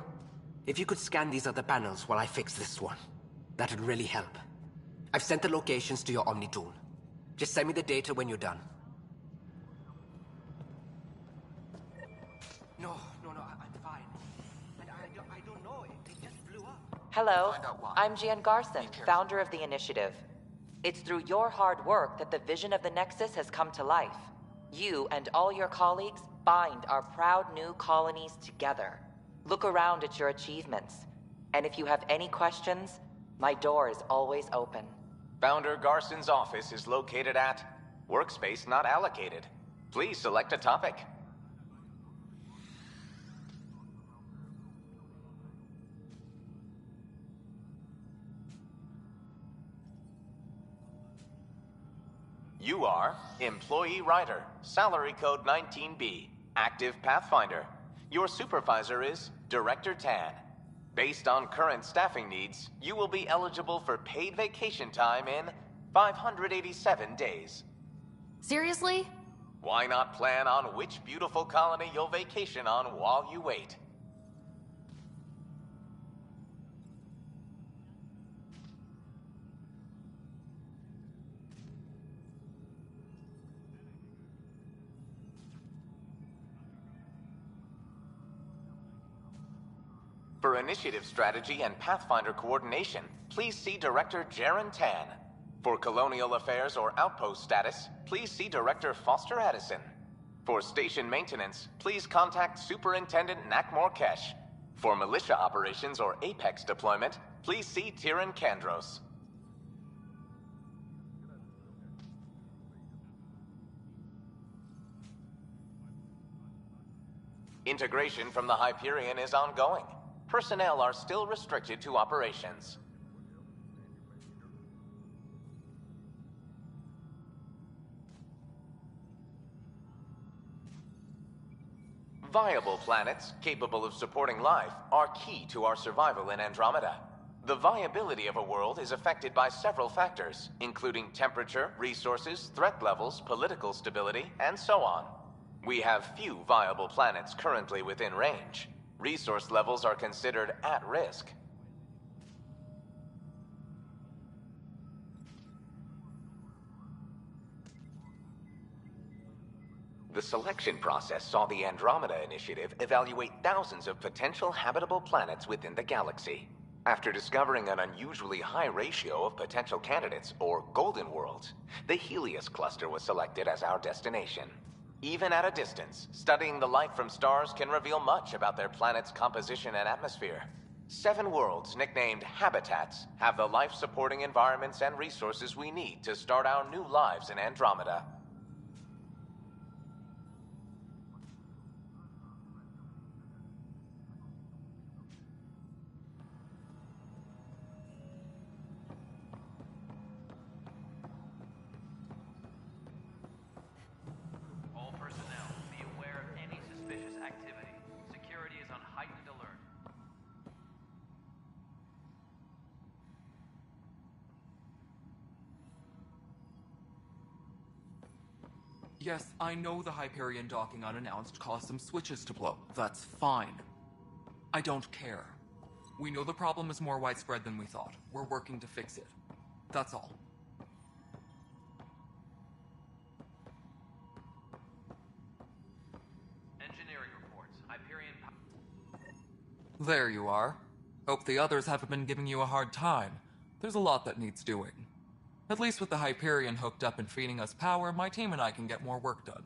If you could scan these other panels while I fix this one, that'd really help. I've sent the locations to your Omni tool. Just send me the data when you're done. Hello, I'm Gian Garson, founder of the initiative. It's through your hard work that the vision of the Nexus has come to life. You and all your colleagues bind our proud new colonies together. Look around at your achievements. And if you have any questions, my door is always open. Founder Garson's office is located at Workspace Not Allocated. Please select a topic. You are Employee Writer, Salary Code 19B, Active Pathfinder. Your supervisor is Director Tan. Based on current staffing needs, you will be eligible for paid vacation time in 587 days. Seriously? Why not plan on which beautiful colony you'll vacation on while you wait? For initiative strategy and Pathfinder coordination, please see Director Jaren Tan. For colonial affairs or outpost status, please see Director Foster Addison. For station maintenance, please contact Superintendent Nakmor Kesh. For militia operations or Apex deployment, please see Tyran Kandros. Integration from the Hyperion is ongoing. Personnel are still restricted to operations. Viable planets, capable of supporting life, are key to our survival in Andromeda. The viability of a world is affected by several factors, including temperature, resources, threat levels, political stability, and so on. We have few viable planets currently within range. Resource levels are considered at risk. The selection process saw the Andromeda Initiative evaluate thousands of potential habitable planets within the galaxy. After discovering an unusually high ratio of potential candidates, or golden worlds, the Helios cluster was selected as our destination. Even at a distance, studying the light from stars can reveal much about their planet's composition and atmosphere. 7 worlds, nicknamed habitats, have the life-supporting environments and resources we need to start our new lives in Andromeda. All personnel, be aware of any suspicious activity. Security is on heightened alert. Yes, I know the Hyperion docking unannounced caused some switches to blow. That's fine. I don't care. We know the problem is more widespread than we thought. We're working to fix it. That's all. Engineering reports. Hyperion. There you are. Hope the others haven't been giving you a hard time. There's a lot that needs doing. At least with the Hyperion hooked up and feeding us power, my team and I can get more work done.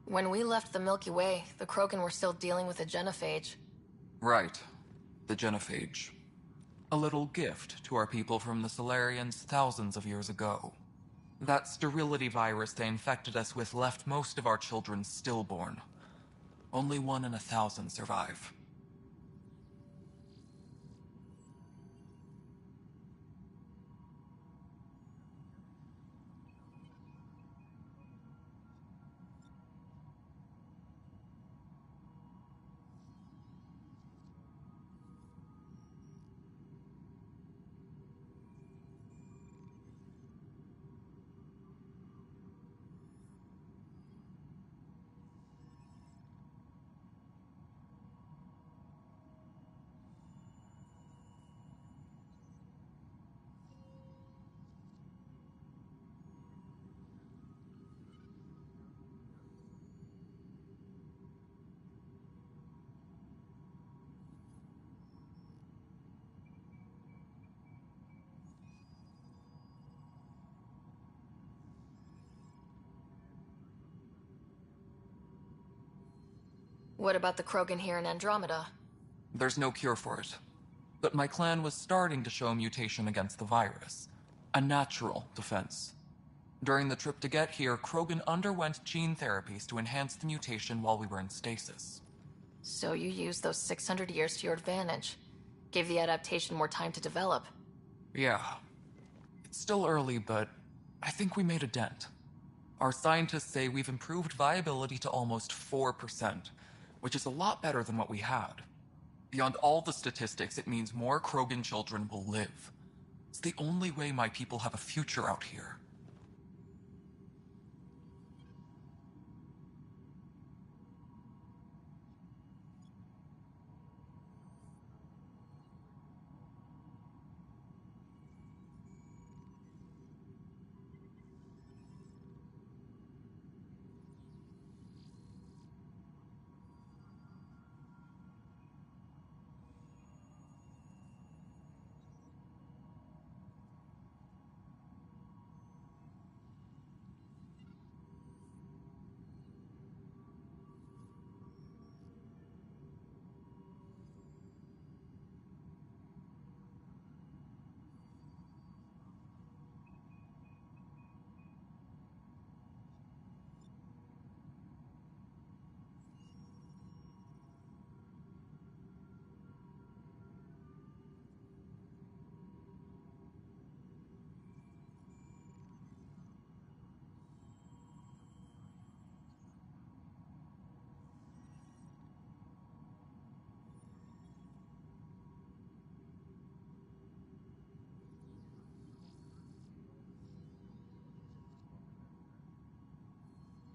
When we left the Milky Way, the Krogan were still dealing with a genophage. Right. The genophage. A little gift to our people from the Solarians thousands of years ago. That sterility virus they infected us with left most of our children stillborn. Only 1 in 1,000 survive. What about the Krogan here in Andromeda? There's no cure for it. But my clan was starting to show mutation against the virus. A natural defense. During the trip to get here, Krogan underwent gene therapies to enhance the mutation while we were in stasis. So you used those 600 years to your advantage. Gave the adaptation more time to develop. Yeah. It's still early, but I think we made a dent. Our scientists say we've improved viability to almost 4%, which is a lot better than what we had. Beyond all the statistics, it means more Krogan children will live. It's the only way my people have a future out here.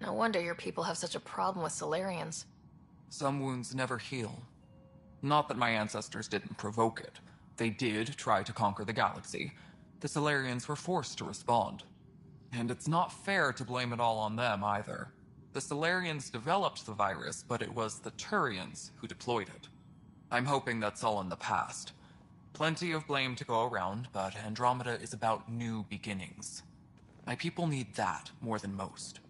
No wonder your people have such a problem with Solarians. Some wounds never heal. Not that my ancestors didn't provoke it. They did try to conquer the galaxy. The Solarians were forced to respond. And it's not fair to blame it all on them either. The Solarians developed the virus, but it was the Turians who deployed it. I'm hoping that's all in the past. Plenty of blame to go around, but Andromeda is about new beginnings. My people need that more than most.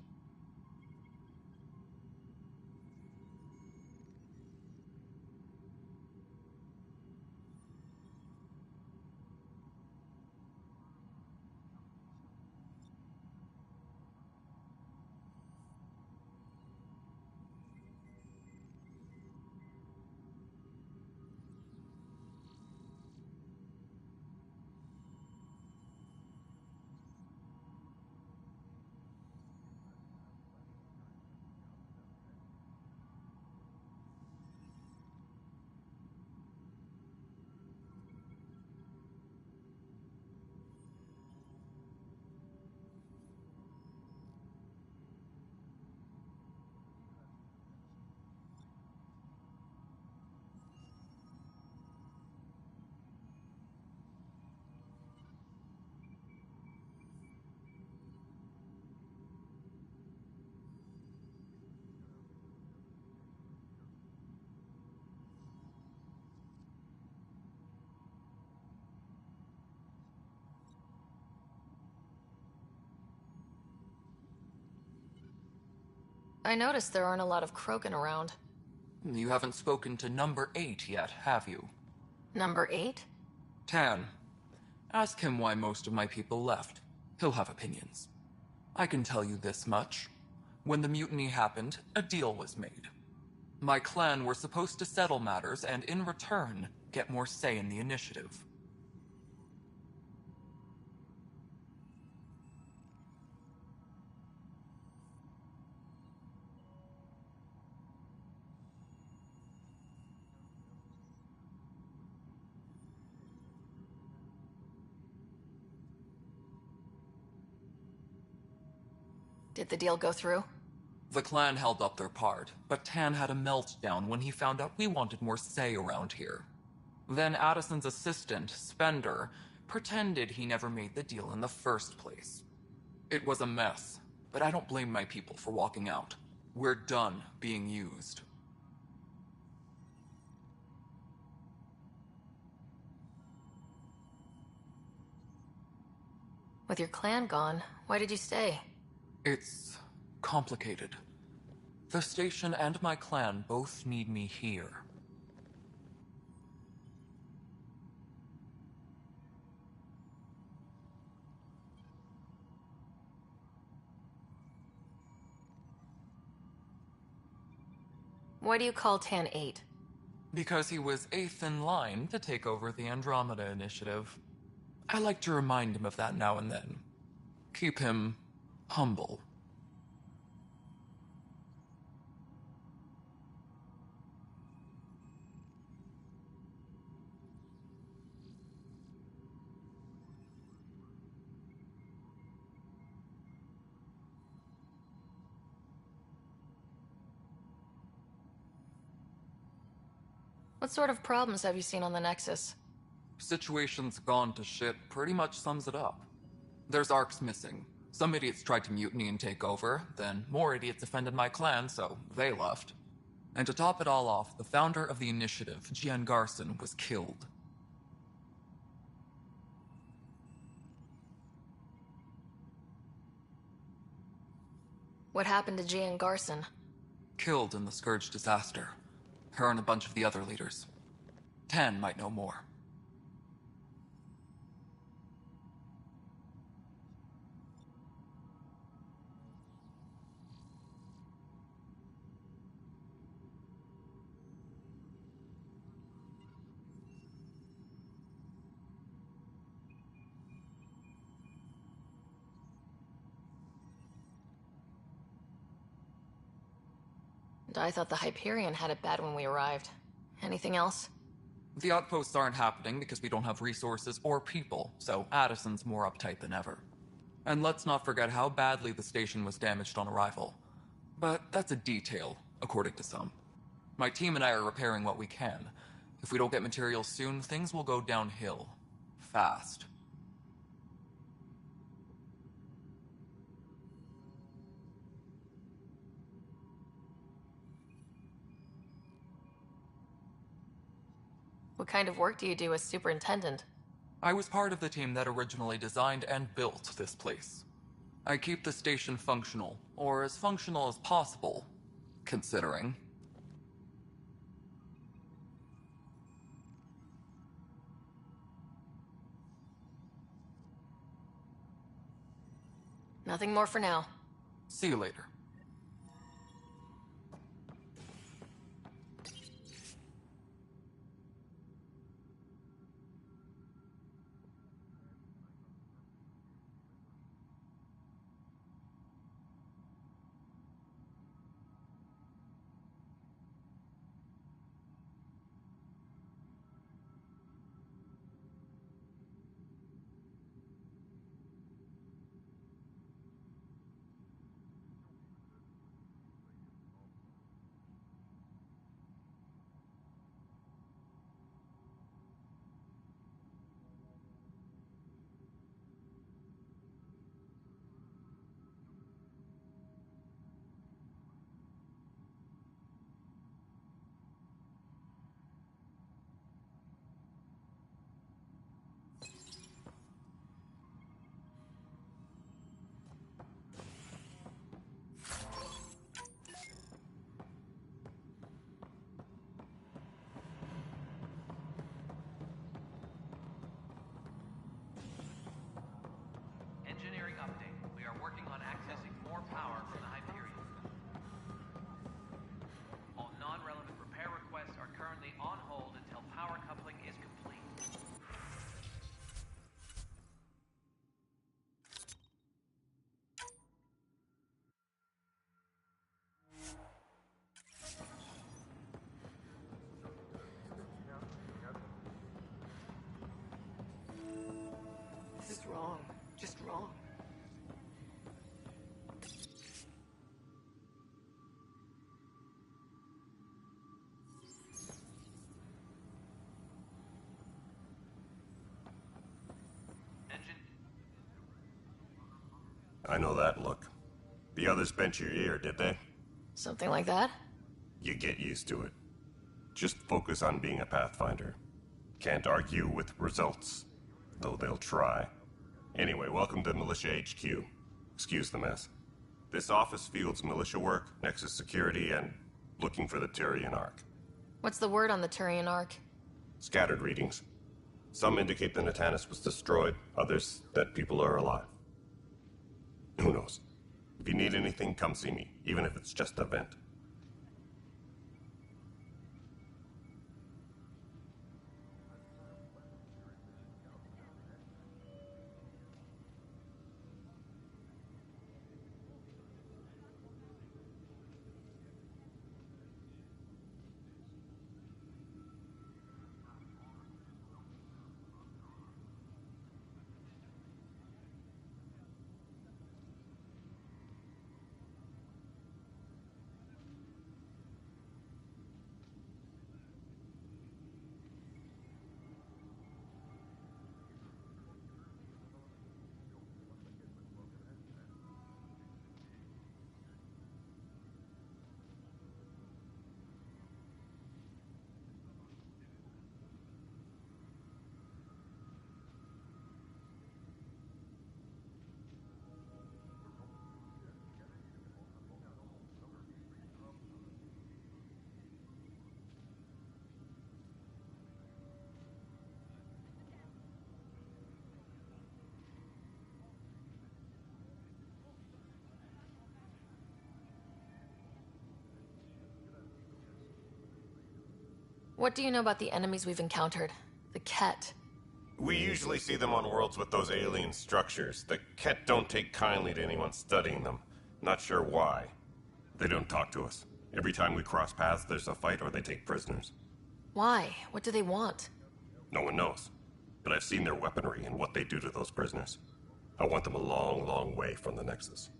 I noticed there aren't a lot of Krogan around. You haven't spoken to number 8 yet, have you? Number 8? Tan. Ask him why most of my people left. He'll have opinions. I can tell you this much. When the mutiny happened, a deal was made. My clan were supposed to settle matters and, in return, get more say in the initiative. Did the deal go through? The clan held up their part, but Tan had a meltdown when he found out we wanted more say around here. Then Addison's assistant, Spender, pretended he never made the deal in the first place. It was a mess, but I don't blame my people for walking out. We're done being used. With your clan gone, why did you stay? It's complicated. The station and my clan both need me here. Why do you call Tan 8? Because he was 8th in line to take over the Andromeda Initiative. I like to remind him of that now and then. Keep him humble. What sort of problems have you seen on the Nexus? Situation's gone to shit pretty much sums it up. There's arcs missing. Some idiots tried to mutiny and take over, then more idiots offended my clan, so they left. And to top it all off, the founder of the initiative, Gian Garson, was killed. What happened to Gian Garson? Killed in the Scourge disaster. Her and a bunch of the other leaders. Tan might know more. And I thought the Hyperion had it bad when we arrived. Anything else? The outposts aren't happening because we don't have resources or people, so Addison's more uptight than ever. And let's not forget how badly the station was damaged on arrival. But that's a detail, according to some. My team and I are repairing what we can. If we don't get materials soon, things will go downhill. Fast. What kind of work do you do as superintendent? I was part of the team that originally designed and built this place. I keep the station functional, or as functional as possible, considering. Nothing more for now. See you later. Engineering update. We are working on accessing more power from the Hyperion. All non-relevant repair requests are currently on hold until power coupling is complete. This is wrong. Just wrong. I know that look. The others bent your ear, did they? Something like that? You get used to it. Just focus on being a Pathfinder. Can't argue with results, though they'll try. Anyway, welcome to Militia HQ. Excuse the mess. This office fields militia work, Nexus security, and looking for the Turian Ark. What's the word on the Turian Ark? Scattered readings. Some indicate the Natanus was destroyed, others that people are alive. Who knows? If you need anything, come see me, even if it's just a vent. What do you know about the enemies we've encountered? The Ket. We usually see them on worlds with those alien structures. The Ket don't take kindly to anyone studying them. Not sure why. They don't talk to us. Every time we cross paths, there's a fight or they take prisoners. Why? What do they want? No one knows. But I've seen their weaponry and what they do to those prisoners. I want them a long, long way from the Nexus.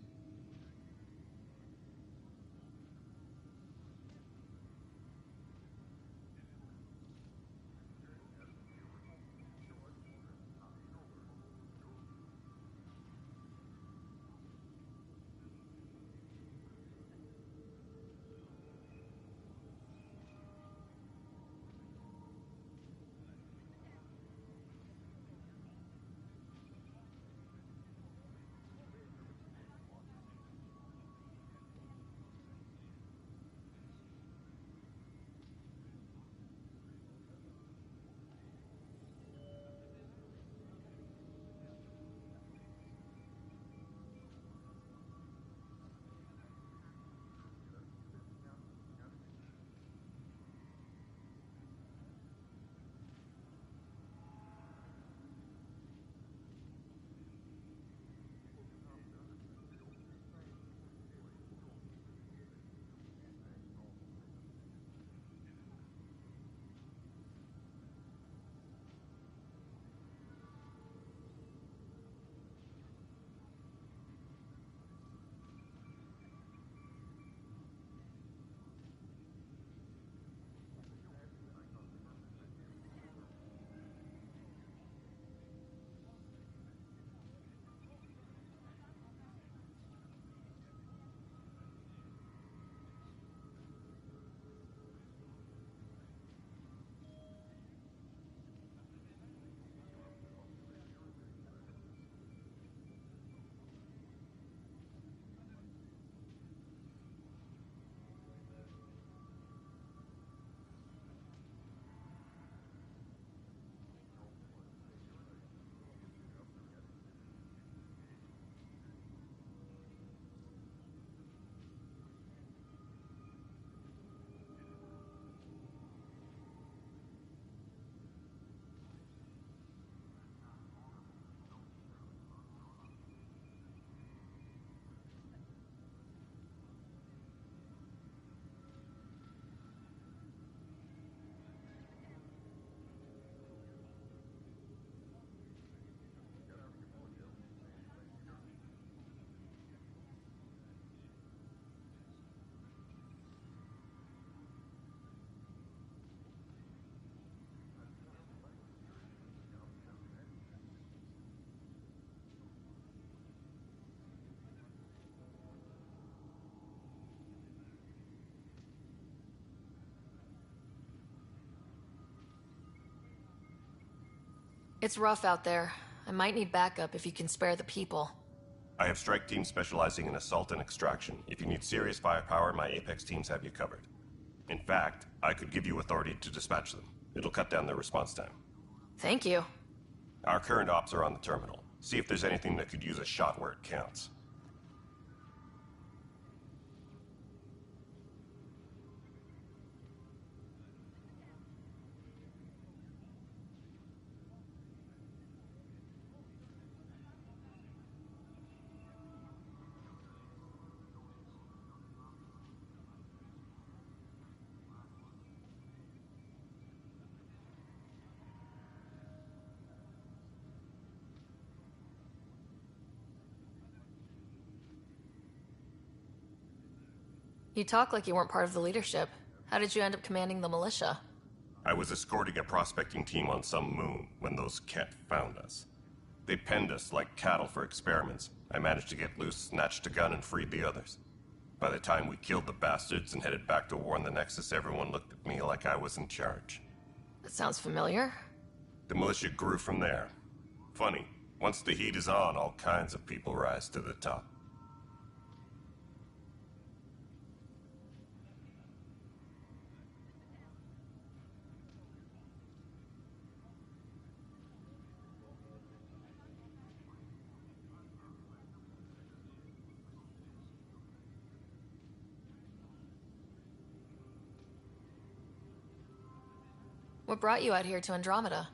It's rough out there. I might need backup if you can spare the people. I have strike teams specializing in assault and extraction. If you need serious firepower, my Apex teams have you covered. In fact, I could give you authority to dispatch them. It'll cut down their response time. Thank you. Our current ops are on the terminal. See if there's anything that could use a shot where it counts. You talk like you weren't part of the leadership. How did you end up commanding the militia? I was escorting a prospecting team on some moon when those Ket found us. They penned us like cattle for experiments. I managed to get loose, snatched a gun, and freed the others. By the time we killed the bastards and headed back to warn the Nexus, everyone looked at me like I was in charge. That sounds familiar. The militia grew from there. Funny, once the heat is on, all kinds of people rise to the top. What brought you out here to Andromeda?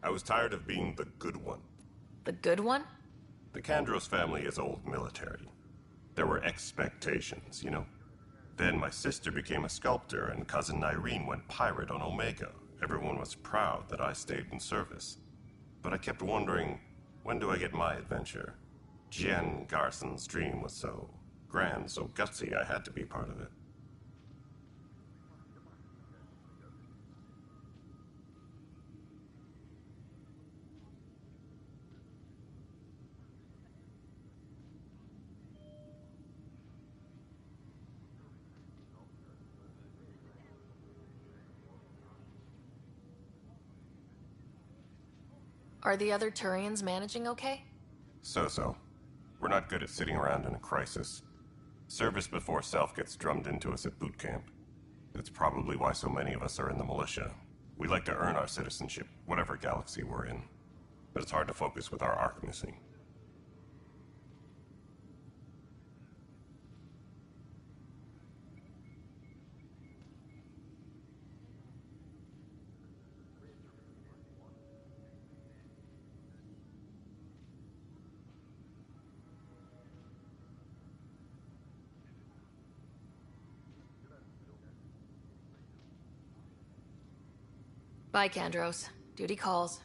I was tired of being the good one. The good one? The Kandros family is old military. There were expectations, you know? Then my sister became a sculptor and cousin Irene went pirate on Omega. Everyone was proud that I stayed in service. But I kept wondering, when do I get my adventure? Jen Garson's dream was so grand, so gutsy, I had to be part of it. Are the other Turians managing okay? So-so. We're not good at sitting around in a crisis. Service before self gets drummed into us at boot camp. That's probably why so many of us are in the militia. We like to earn our citizenship, whatever galaxy we're in. But it's hard to focus with our arc missing. Bye, Kandros. Duty calls.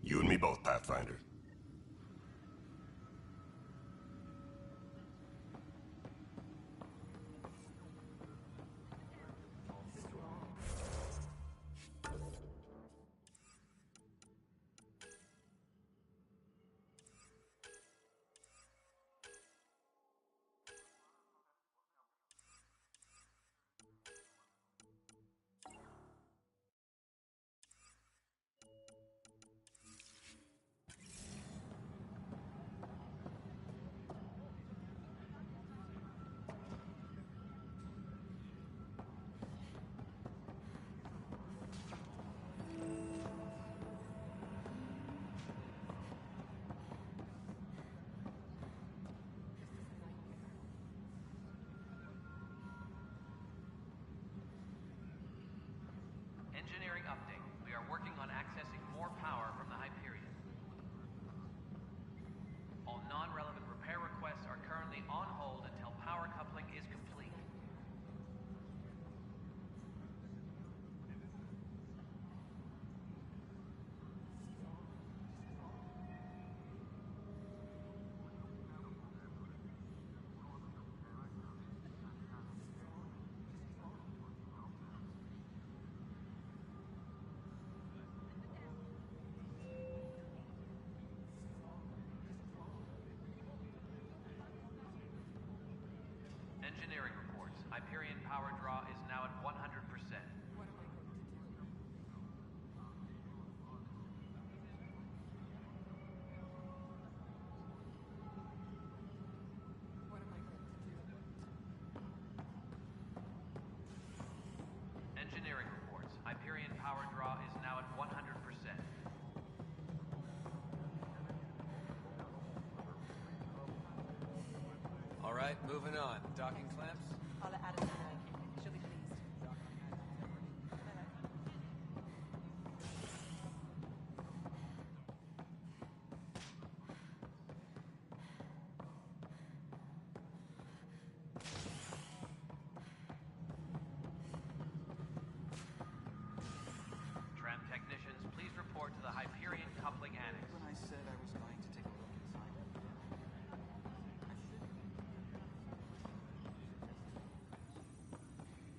You and me both, Pathfinder. Engineering update. We are working on accessing more power from the Hyperion. All non-relevant repair requests are currently on hold until power coupling is complete. Engineering reports. Hyperion power draw is now at 100%. right, moving on. Docking clamps? I'll let Addison know. She'll be pleased. Tram technicians, please report to the Hyperion Coupling Annex. When I said I was going to take a look inside.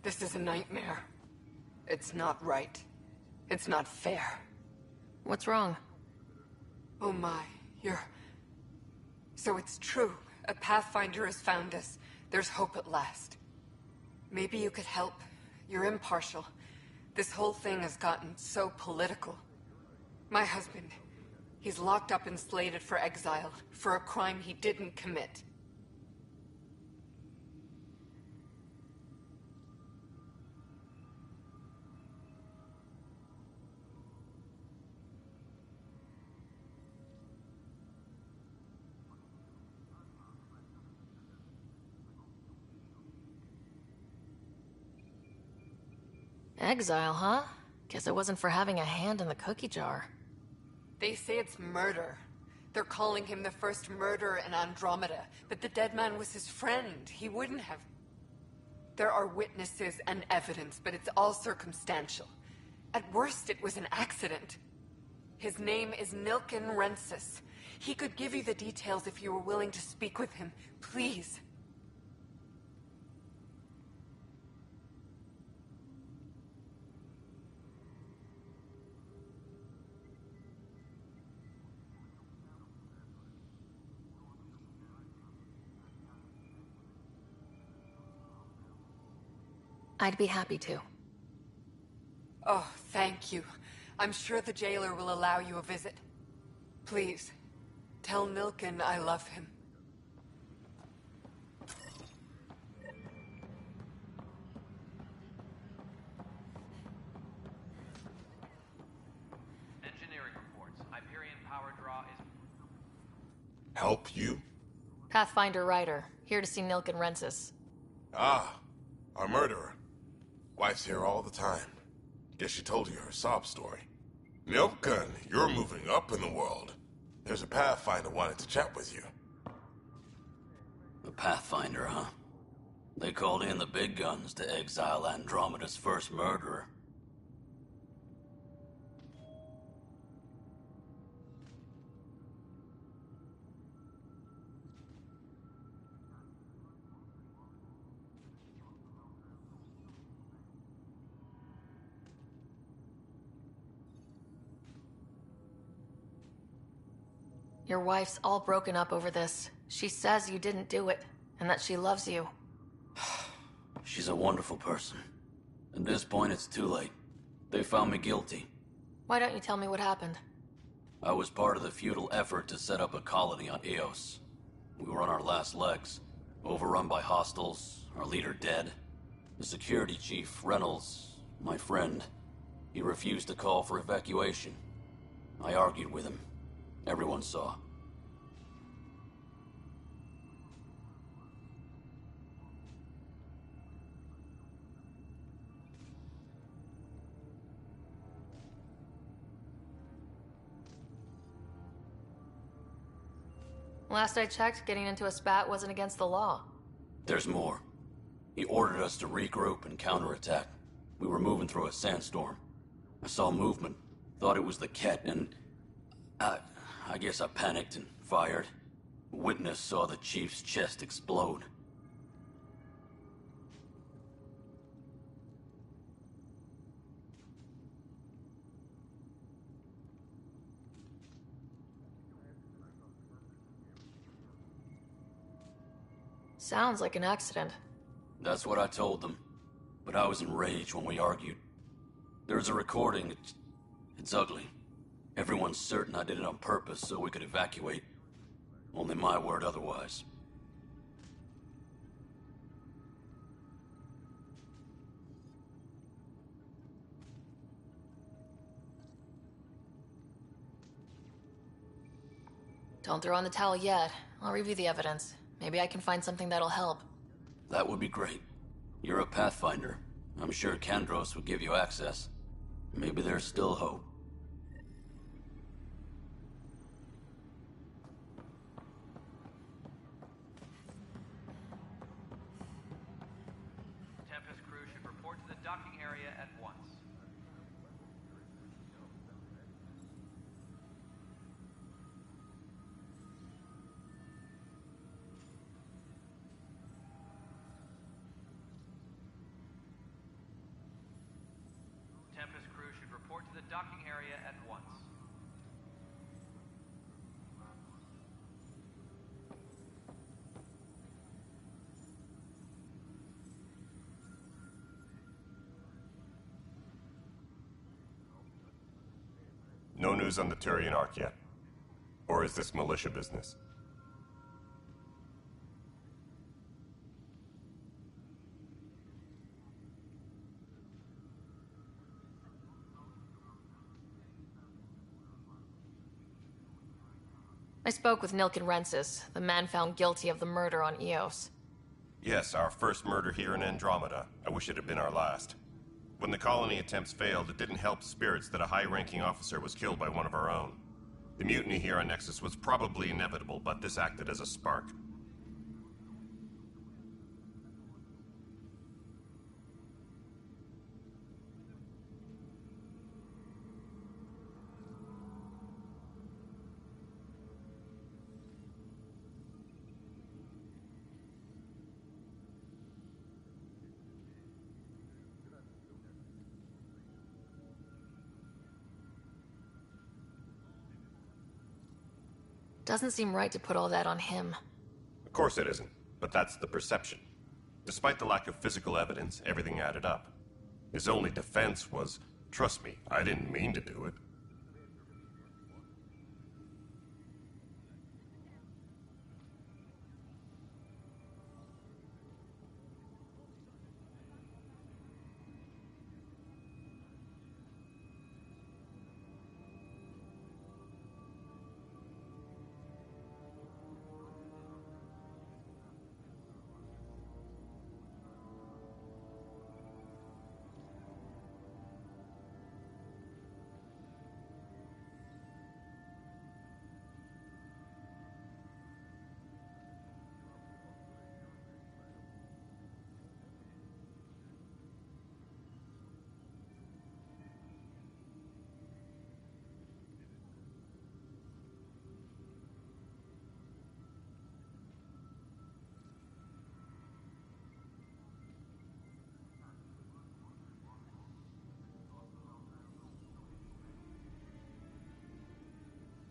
This is a nightmare. It's not right. It's not fair. What's wrong? Oh my, you're... So it's true. A Pathfinder has found us. There's hope at last. Maybe you could help. You're impartial. This whole thing has gotten so political. My husband, he's locked up and slated for exile for a crime he didn't commit. Exile, huh? Guess it wasn't for having a hand in the cookie jar. They say it's murder. They're calling him the first murderer in Andromeda, but the dead man was his friend. He wouldn't have... There are witnesses and evidence, but it's all circumstantial. At worst, it was an accident. His name is Nilken Rensis. He could give you the details if you were willing to speak with him. Please. I'd be happy to. Oh, thank you. I'm sure the jailer will allow you a visit. Please, tell Nilken I love him. Engineering reports. Hyperion power draw is... Help you? Pathfinder Ryder, here to see Nilken Rensis. Ah, our murderer. Wife's here all the time. Guess she told you her sob story. Nilken, you're moving up in the world. There's a Pathfinder wanted to chat with you. The Pathfinder, huh? They called in the big guns to exile Andromeda's first murderer. Your wife's all broken up over this. She says you didn't do it, and that she loves you. She's a wonderful person. At this point, it's too late. They found me guilty. Why don't you tell me what happened? I was part of the futile effort to set up a colony on Eos. We were on our last legs, overrun by hostiles, our leader dead. The security chief, Reynolds, my friend, he refused to call for evacuation. I argued with him. Everyone saw. Last I checked, getting into a spat wasn't against the law. There's more. He ordered us to regroup and counterattack. We were moving through a sandstorm. I saw movement, thought it was the Ket, and... I guess I panicked and fired. Witness saw the chief's chest explode. Sounds like an accident. That's what I told them. But I was enraged when we argued. There's a recording. It's ugly. Everyone's certain I did it on purpose so we could evacuate. Only my word otherwise. Don't throw in the towel yet. I'll review the evidence. Maybe I can find something that'll help. That would be great. You're a Pathfinder. I'm sure Kandros would give you access. Maybe there's still hope. Tempest crew should report to the docking area at once. Tempest crew should report to the docking area at once. No news on the Turian Ark yet. Or is this militia business? I spoke with Nilken Rensis, the man found guilty of the murder on Eos. Yes, our first murder here in Andromeda. I wish it had been our last. When the colony attempts failed, it didn't help spirits that a high-ranking officer was killed by one of our own. The mutiny here on Nexus was probably inevitable, but this acted as a spark. Doesn't seem right to put all that on him. Of course it isn't, but that's the perception. Despite the lack of physical evidence, everything added up. His only defense was, trust me, I didn't mean to do it.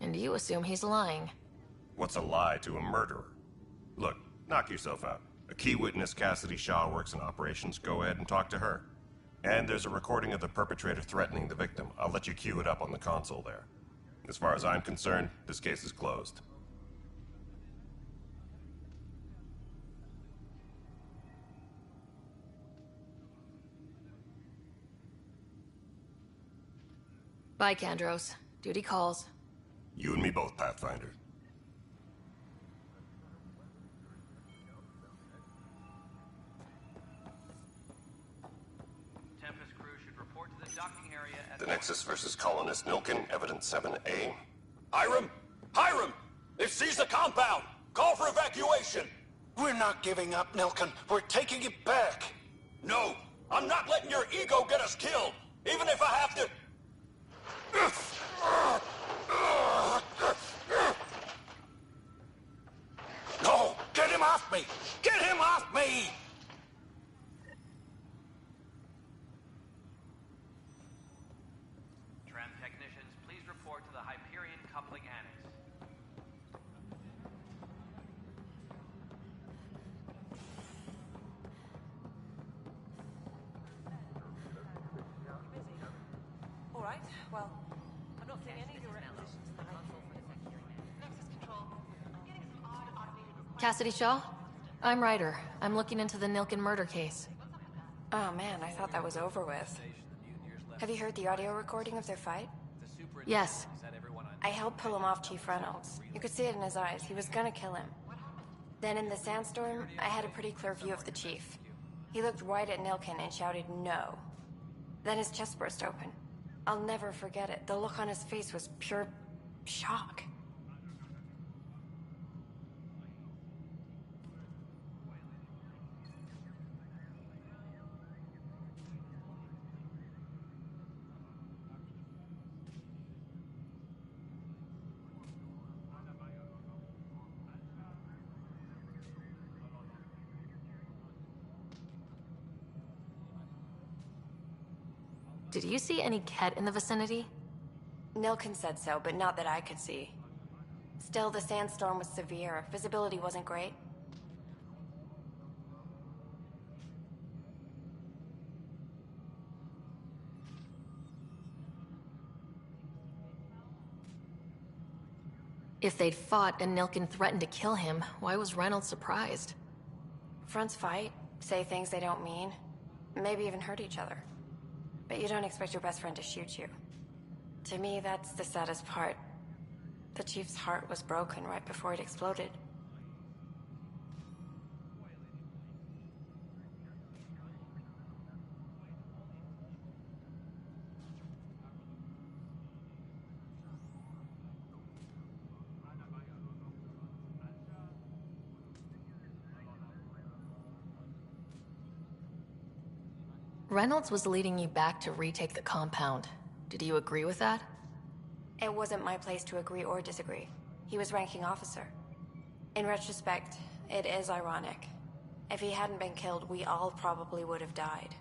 And you assume he's lying. What's a lie to a murderer? Look, knock yourself out. A key witness, Cassidy Shaw, works in operations. Go ahead and talk to her. And there's a recording of the perpetrator threatening the victim. I'll let you cue it up on the console there. As far as I'm concerned, this case is closed. Bye, Kandros. Duty calls. You and me both, Pathfinder. Tempest crew should report to the docking area at The Nexus versus Colonist Nilken, Evidence 7A. Hiram! Hiram! They've seized the compound! Call for evacuation! We're not giving up, Nilken. We're taking it back. No! I'm not letting your ego get us killed! Even if I have to... No! Get him off me! Get him off me! Tram technicians, please report to the Hyperion Coupling Annex. All right, well, I'm not seeing any of your requisitions in the Nexus Control. I'm getting some odd automated... Cassidy Shaw? I'm Ryder. I'm looking into the Nilken murder case. Oh man, I thought that was over with. Have you heard the audio recording of their fight? Yes. I helped pull him off Chief Reynolds. You could see it in his eyes. He was gonna kill him. Then in the sandstorm, I had a pretty clear view of the chief. He looked right at Nilkin and shouted no. Then his chest burst open. I'll never forget it. The look on his face was pure shock. Did you see any Ket in the vicinity? Nilkin said so, but not that I could see. Still, the sandstorm was severe. Visibility wasn't great. If they'd fought and Nilkin threatened to kill him, why was Reynolds surprised? Fronts fight, say things they don't mean, maybe even hurt each other. But you don't expect your best friend to shoot you. To me, that's the saddest part. The chief's heart was broken right before it exploded. Reynolds was leading you back to retake the compound. Did you agree with that? It wasn't my place to agree or disagree. He was ranking officer. In retrospect, it is ironic. If he hadn't been killed, we all probably would have died.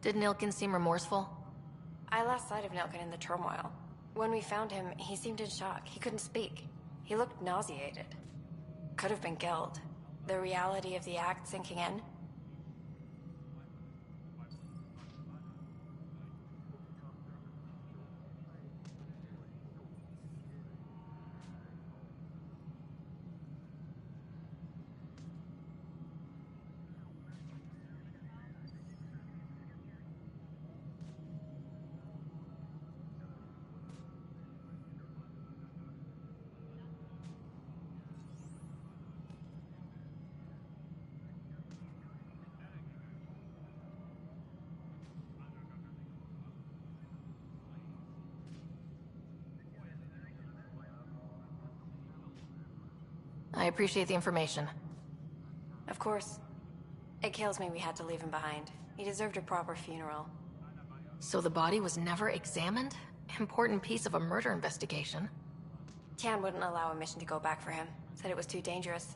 Did Nilkin seem remorseful? I lost sight of Nilkin in the turmoil. When we found him, he seemed in shock. He couldn't speak. He looked nauseated. Could have been guilt. The reality of the act sinking in. I appreciate the information. Of course. It kills me we had to leave him behind. He deserved a proper funeral. So the body was never examined? Important piece of a murder investigation. Tian wouldn't allow a mission to go back for him. Said it was too dangerous.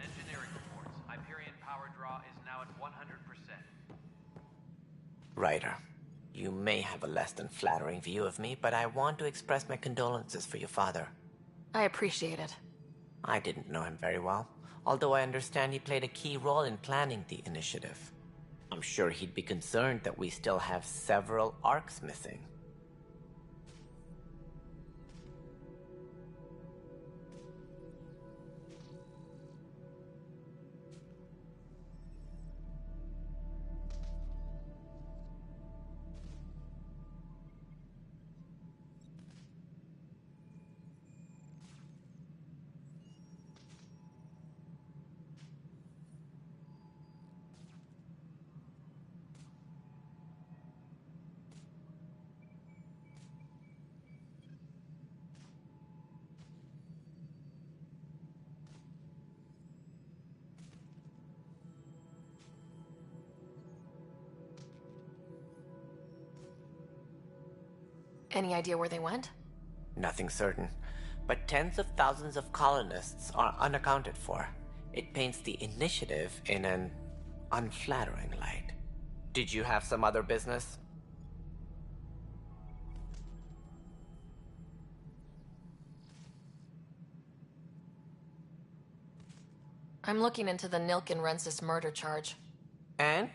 Engineering reports. Hyperion power draw is now at 100%. Ryder, you may have a less than flattering view of me, but I want to express my condolences for your father. I appreciate it. I didn't know him very well, although I understand he played a key role in planning the initiative. I'm sure he'd be concerned that we still have several arcs missing. Any idea where they went? Nothing certain, but tens of thousands of colonists are unaccounted for. It paints the initiative in an unflattering light. Did you have some other business? I'm looking into the Nilk and Rensis murder charge. And?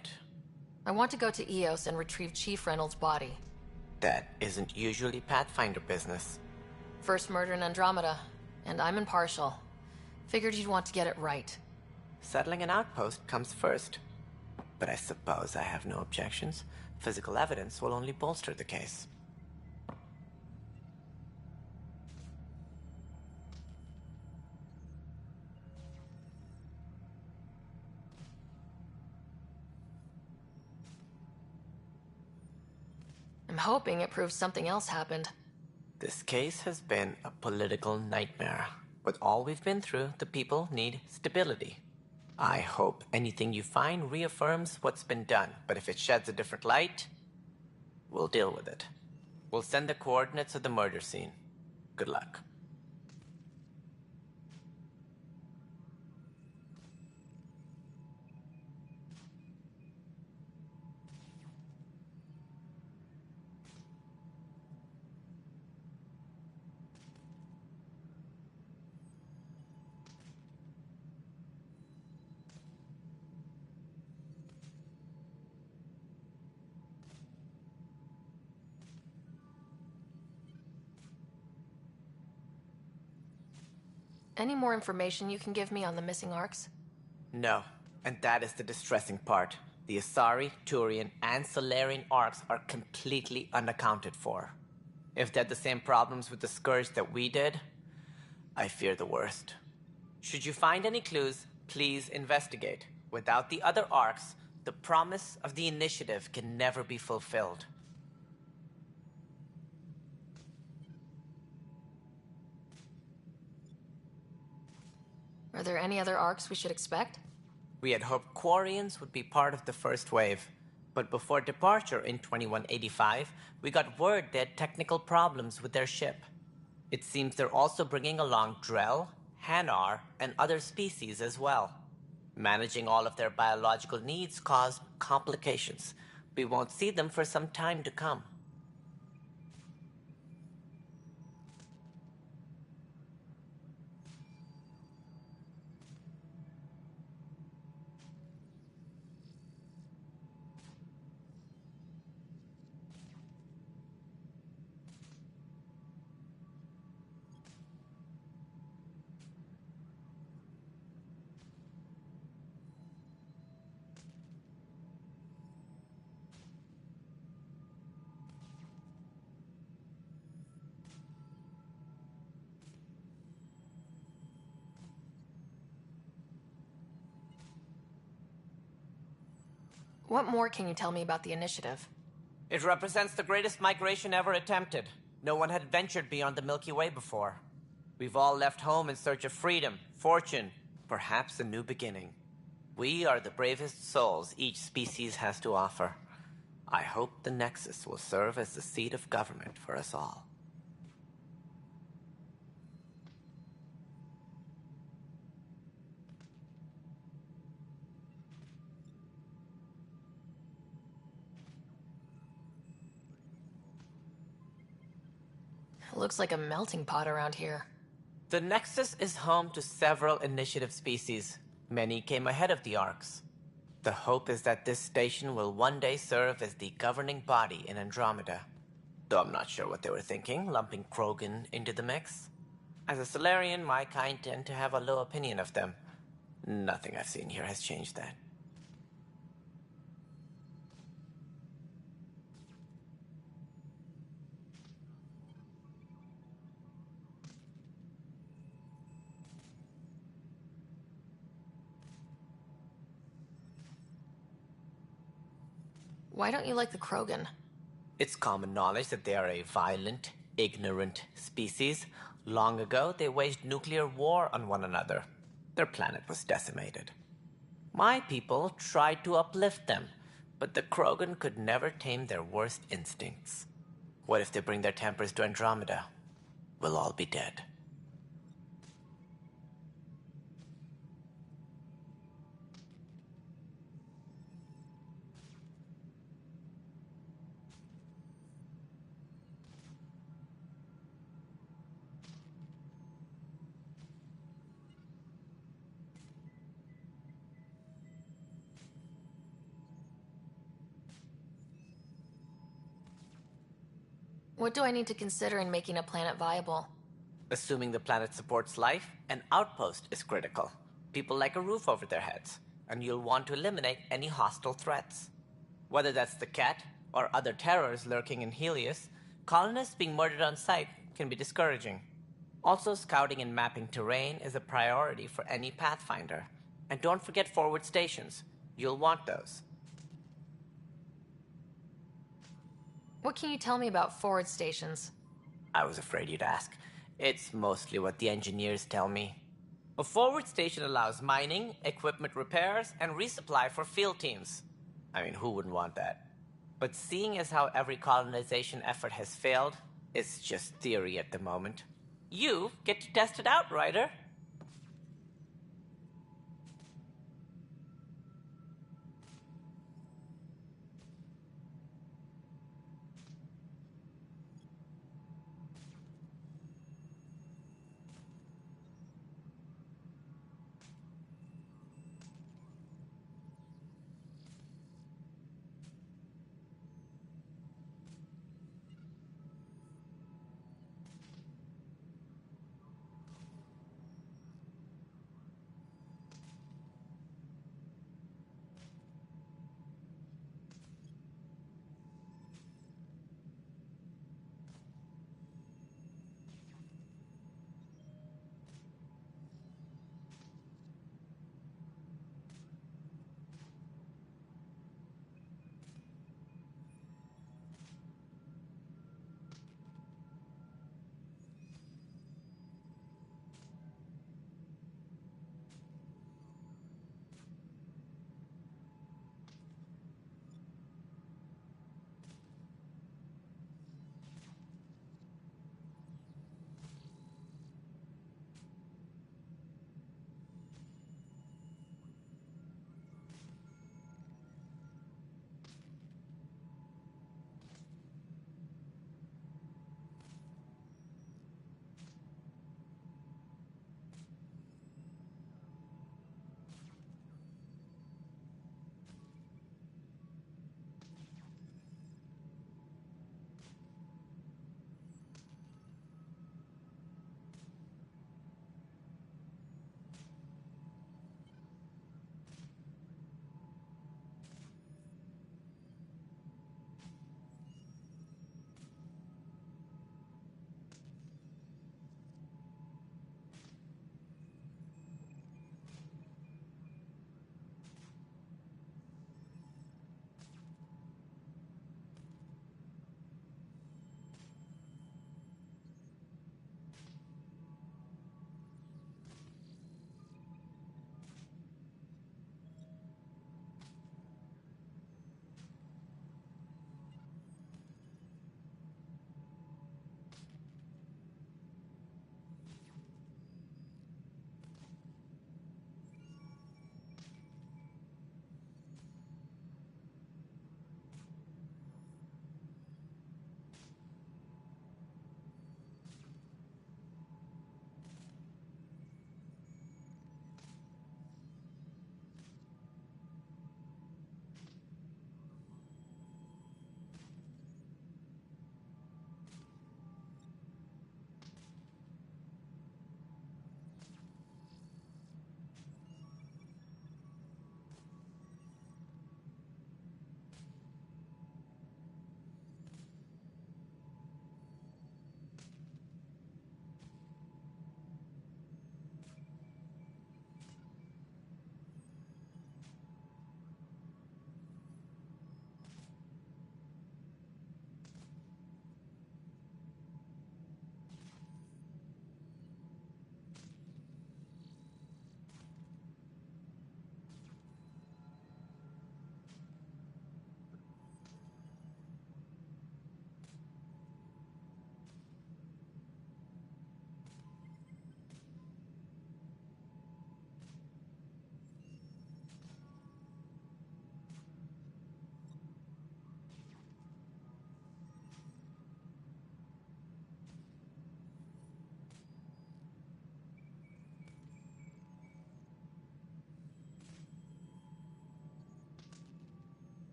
I want to go to Eos and retrieve Chief Reynolds' body. That isn't usually Pathfinder business. First murder in Andromeda, and I'm impartial. Figured you'd want to get it right. Settling an outpost comes first. But I suppose I have no objections. Physical evidence will only bolster the case. I'm hoping it proves something else happened. This case has been a political nightmare. With all we've been through, the people need stability. I hope anything you find reaffirms what's been done, but if it sheds a different light, we'll deal with it. We'll send the coordinates of the murder scene. Good luck. Any more information you can give me on the missing arcs? No, and that is the distressing part. The Asari, Turian, and Solarian arcs are completely unaccounted for. If they had the same problems with the Scourge that we did, I fear the worst. Should you find any clues, please investigate. Without the other arcs, the promise of the Initiative can never be fulfilled. Are there any other arcs we should expect? We had hoped Quarians would be part of the first wave. But before departure in 2185, we got word they had technical problems with their ship. It seems they're also bringing along Drell, Hanar, and other species as well. Managing all of their biological needs caused complications. We won't see them for some time to come. What more can you tell me about the Initiative? It represents the greatest migration ever attempted. No one had ventured beyond the Milky Way before. We've all left home in search of freedom, fortune, perhaps a new beginning. We are the bravest souls each species has to offer. I hope the Nexus will serve as the seat of government for us all. Looks like a melting pot around here. The Nexus is home to several initiative species. Many came ahead of the Arcs. The hope is that this station will one day serve as the governing body in Andromeda. Though I'm not sure what they were thinking, lumping Krogan into the mix. As a Solarian, my kind tend to have a low opinion of them. Nothing I've seen here has changed that. Why don't you like the Krogan? It's common knowledge that they are a violent, ignorant species. Long ago, they waged nuclear war on one another. Their planet was decimated. My people tried to uplift them, but the Krogan could never tame their worst instincts. What if they bring their tempers to Andromeda? We'll all be dead. What do I need to consider in making a planet viable? Assuming the planet supports life, an outpost is critical. People like a roof over their heads, and you'll want to eliminate any hostile threats. Whether that's the Cat or other terrors lurking in Helios, colonists being murdered on sight can be discouraging. Also, scouting and mapping terrain is a priority for any Pathfinder. And don't forget forward stations. You'll want those. What can you tell me about forward stations? I was afraid you'd ask. It's mostly what the engineers tell me. A forward station allows mining, equipment repairs, and resupply for field teams. I mean, who wouldn't want that? But seeing as how every colonization effort has failed, it's just theory at the moment. You get to test it out, Ryder.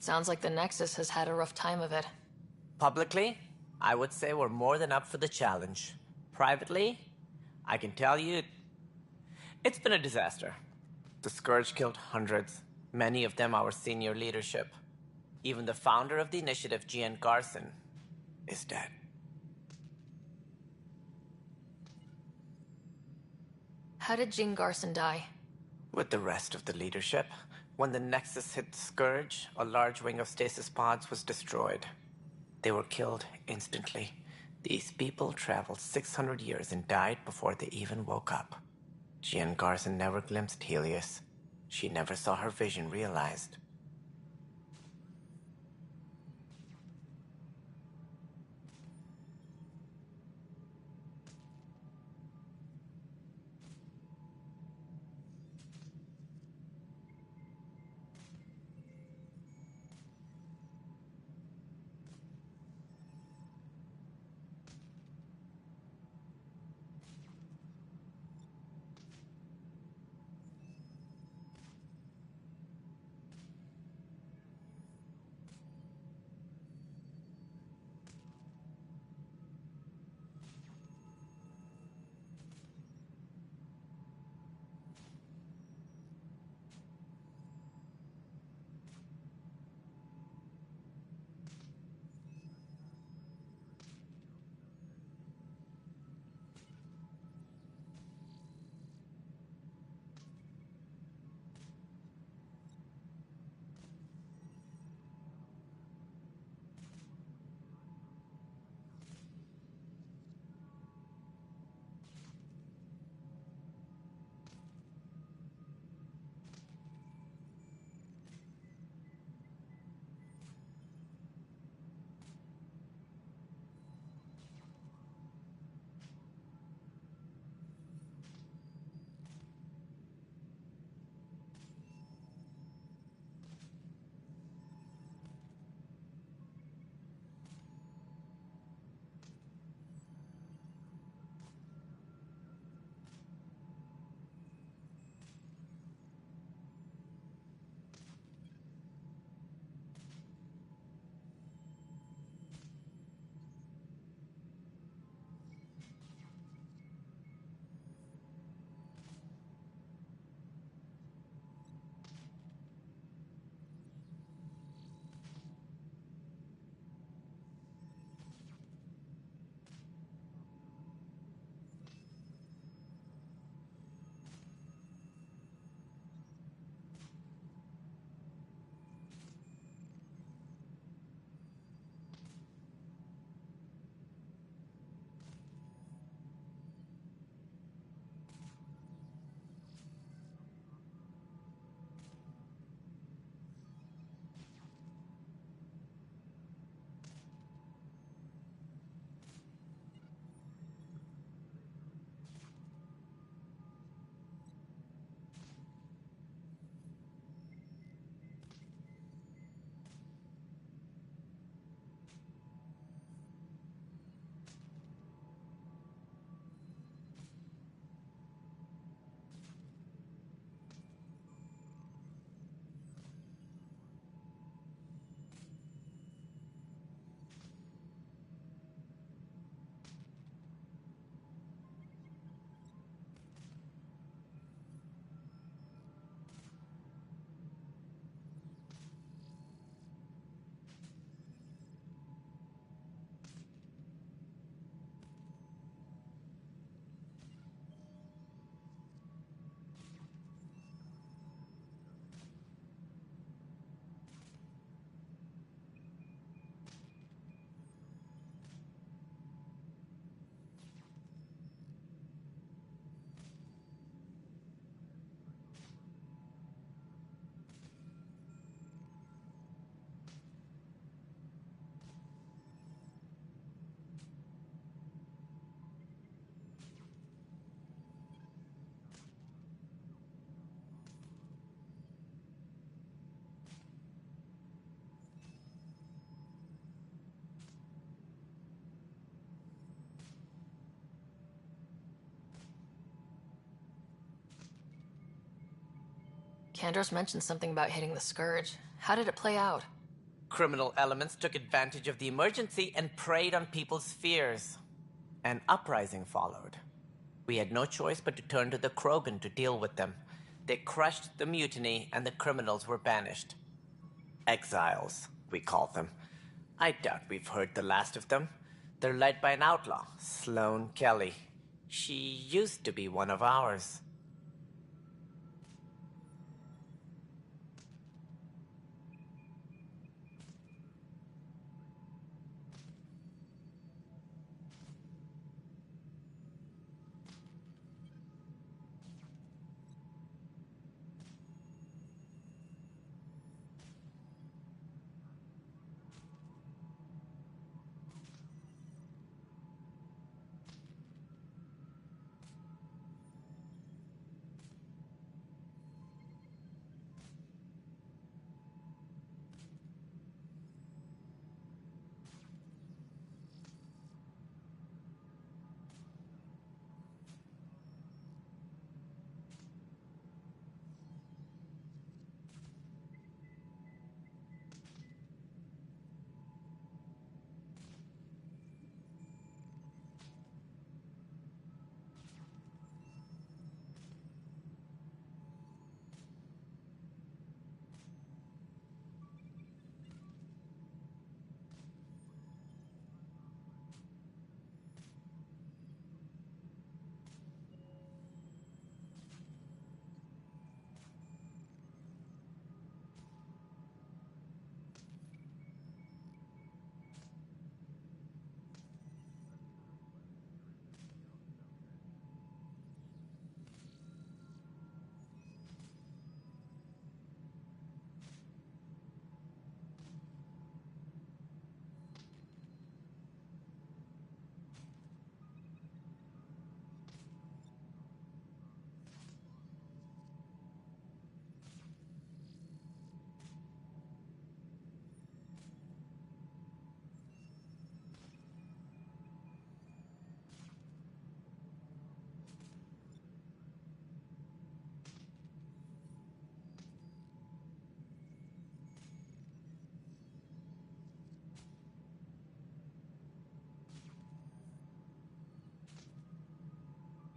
Sounds like the Nexus has had a rough time of it. Publicly, I would say we're more than up for the challenge. Privately, I can tell you, it's been a disaster. The Scourge killed hundreds, many of them our senior leadership. Even the founder of the initiative, Gian Garson, is dead. How did Jean Garson die? With the rest of the leadership, when the Nexus hit the Scourge, a large wing of stasis pods was destroyed. They were killed instantly. These people traveled 600 years and died before they even woke up. Jean Garson never glimpsed Helios. She never saw her vision realized. Kandros mentioned something about hitting the Scourge. How did it play out? Criminal elements took advantage of the emergency and preyed on people's fears. An uprising followed. We had no choice but to turn to the Krogan to deal with them. They crushed the mutiny and the criminals were banished. Exiles, we call them. I doubt we've heard the last of them. They're led by an outlaw, Sloane Kelly. She used to be one of ours.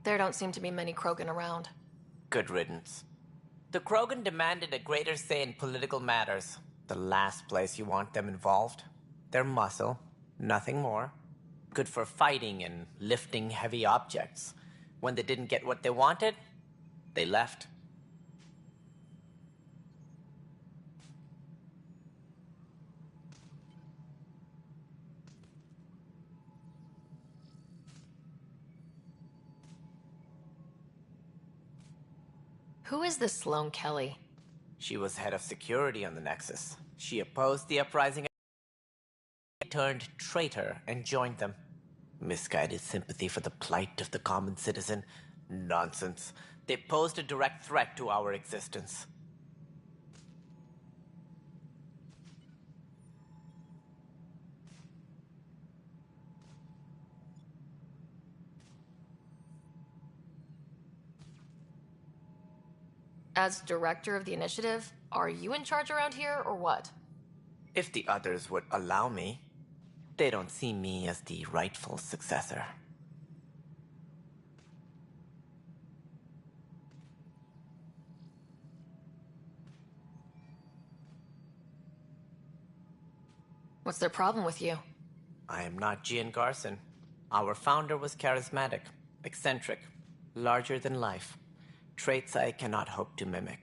There don't seem to be many Krogan around. Good riddance. The Krogan demanded a greater say in political matters. The last place you want them involved. They're muscle, nothing more. Good for fighting and lifting heavy objects. When they didn't get what they wanted, they left. Who is this Sloane Kelly? She was head of security on the Nexus. She opposed the uprising, turned traitor, and joined them. Misguided sympathy for the plight of the common citizen. Nonsense. They posed a direct threat to our existence. As director of the initiative, are you in charge around here, or what? If the others would allow me. They don't see me as the rightful successor. What's their problem with you? I am not Gian Garson. Our founder was charismatic, eccentric, larger than life. Traits I cannot hope to mimic.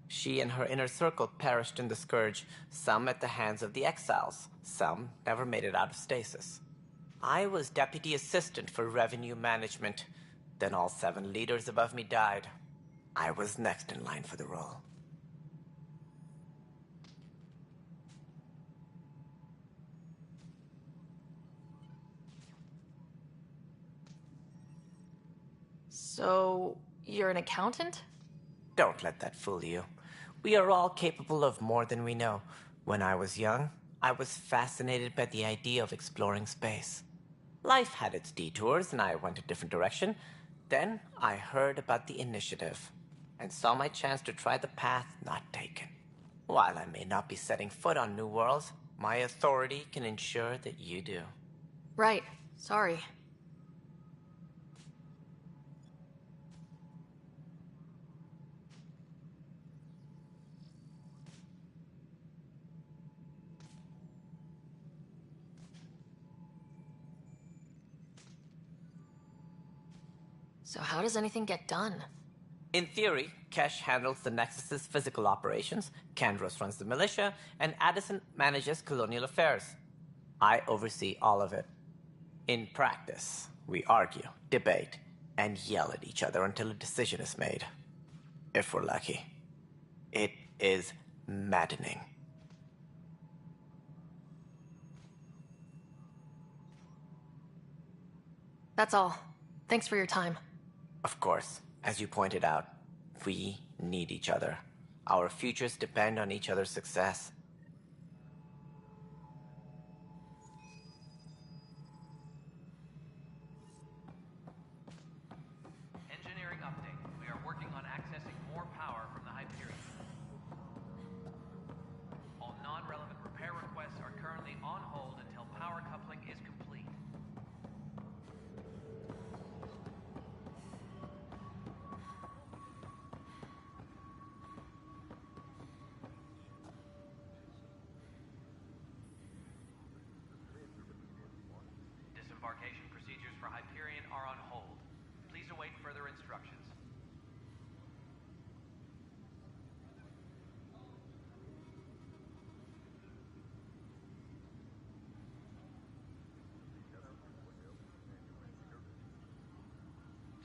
She and her inner circle perished in the Scourge, some at the hands of the Exiles, some never made it out of stasis. I was deputy assistant for revenue management. Then all 7 leaders above me died. I was next in line for the role. So, you're an accountant? Don't let that fool you. We are all capable of more than we know. When I was young, I was fascinated by the idea of exploring space. Life had its detours, and I went a different direction. Then I heard about the initiative, and saw my chance to try the path not taken. While I may not be setting foot on New Worlds, my authority can ensure that you do. Right. Sorry. So how does anything get done? In theory, Kesh handles the Nexus's physical operations, Kandros runs the militia, and Addison manages colonial affairs. I oversee all of it. In practice, we argue, debate, and yell at each other until a decision is made. If we're lucky. It is maddening. That's all. Thanks for your time. Of course, as you pointed out, we need each other. Our futures depend on each other's success. Engineering update. We are working on accessing more power from the Hyperion. All non-relevant repair requests are currently on hold until power coupling is complete. Disembarkation procedures for Hyperion are on hold. Please await further instructions.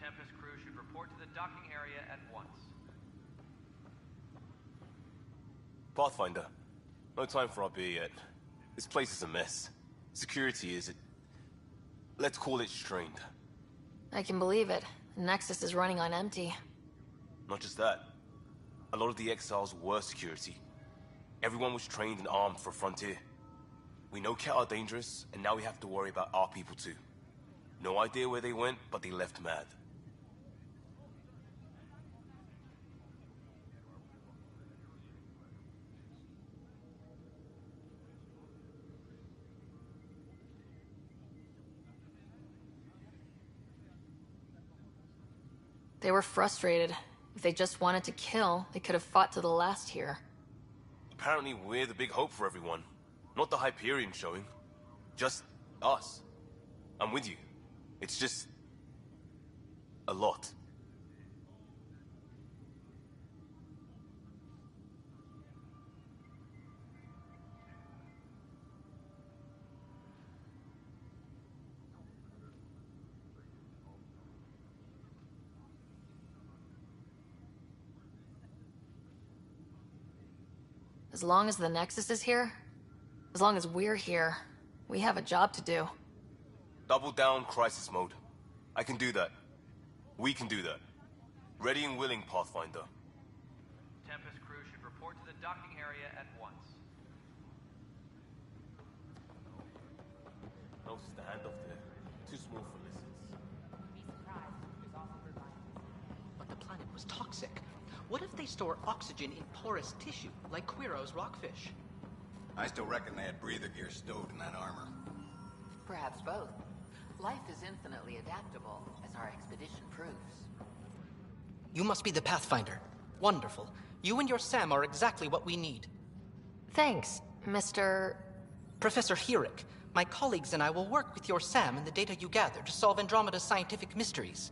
Tempest crew should report to the docking area at once. Pathfinder, no time for our beer yet. This place is a mess. Security is, let's call it strained. I can believe it. The Nexus is running on empty. Not just that. A lot of the exiles were security. Everyone was trained and armed for Frontier. We know Ket are dangerous, and now we have to worry about our people too. No idea where they went, but they left mad. They were frustrated. If they just wanted to kill, they could have fought to the last here. Apparently we're the big hope for everyone. Not the Hyperion showing. Just us. I'm with you. It's just... a lot. As long as the Nexus is here, as long as we're here, we have a job to do. Double down crisis mode. I can do that. We can do that. Ready and willing, Pathfinder. Tempest crew should report to the docking area at once. No standoff there. Too small for lizards. But the planet was toxic. What if they store oxygen in porous tissue, like Quiro's rockfish? I still reckon they had breather gear stowed in that armor. Perhaps both. Life is infinitely adaptable, as our expedition proves. You must be the Pathfinder. Wonderful. You and your Sam are exactly what we need. Thanks, Mr... Professor Herrick. My colleagues and I will work with your Sam and the data you gather to solve Andromeda's scientific mysteries.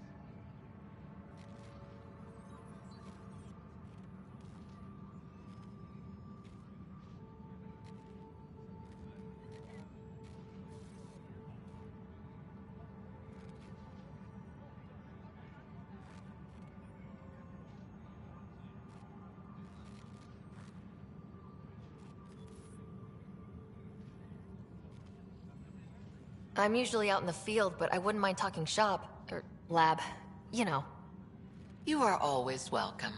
I'm usually out in the field, but I wouldn't mind talking shop. Or lab. You know. You are always welcome.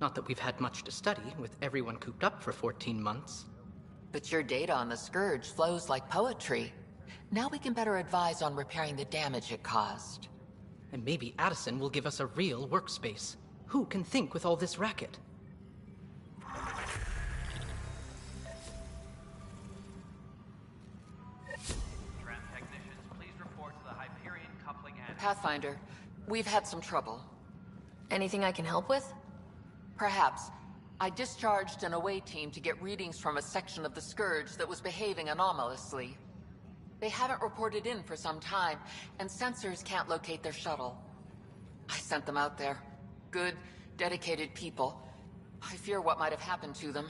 Not that we've had much to study, with everyone cooped up for 14 months. But your data on the Scourge flows like poetry. Now we can better advise on repairing the damage it caused. And maybe Addison will give us a real workspace. Who can think with all this racket? Pathfinder, we've had some trouble. Anything I can help with? Perhaps. I discharged an away team to get readings from a section of the Scourge that was behaving anomalously. They haven't reported in for some time, and sensors can't locate their shuttle. I sent them out there. Good, dedicated people. I fear what might have happened to them.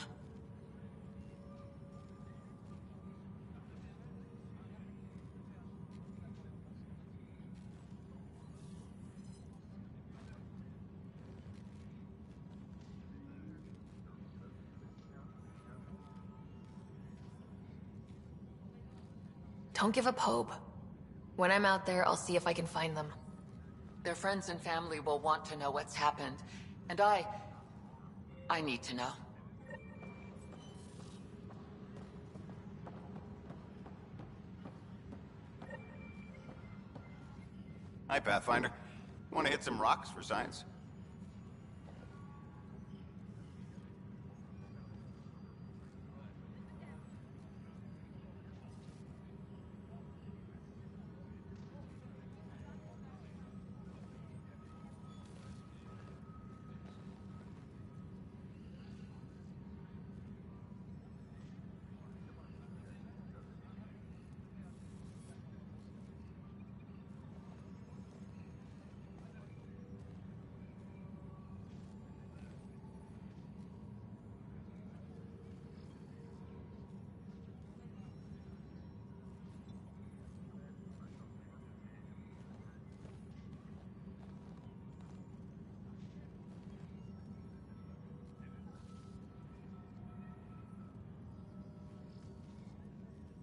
Don't give up hope. When I'm out there, I'll see if I can find them. Their friends and family will want to know what's happened, and I need to know. Hi, Pathfinder. Want to hit some rocks for science?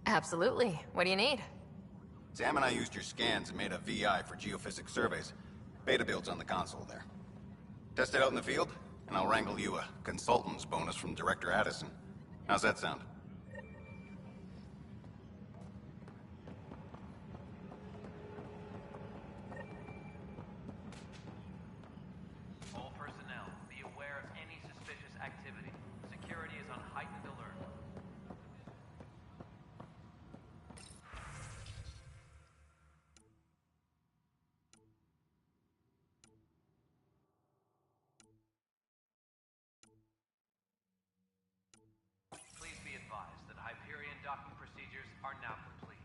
Absolutely. What do you need? Sam and I used your scans and made a VI for geophysics surveys. Beta builds on the console there. Test it out in the field, and I'll wrangle you a consultant's bonus from Director Addison. How's that sound? All personnel, be aware of any suspicious activity. Security is on heightened alert. Please be advised that Hyperion docking procedures are now complete.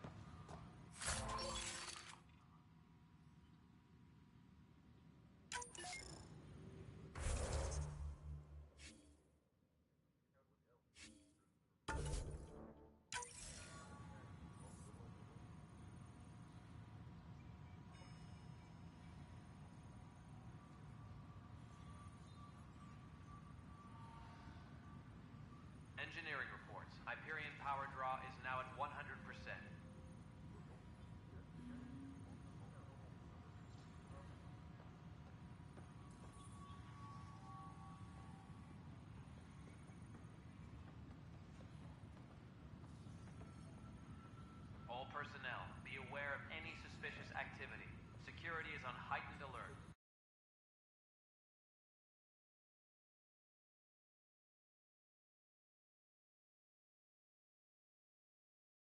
Engineering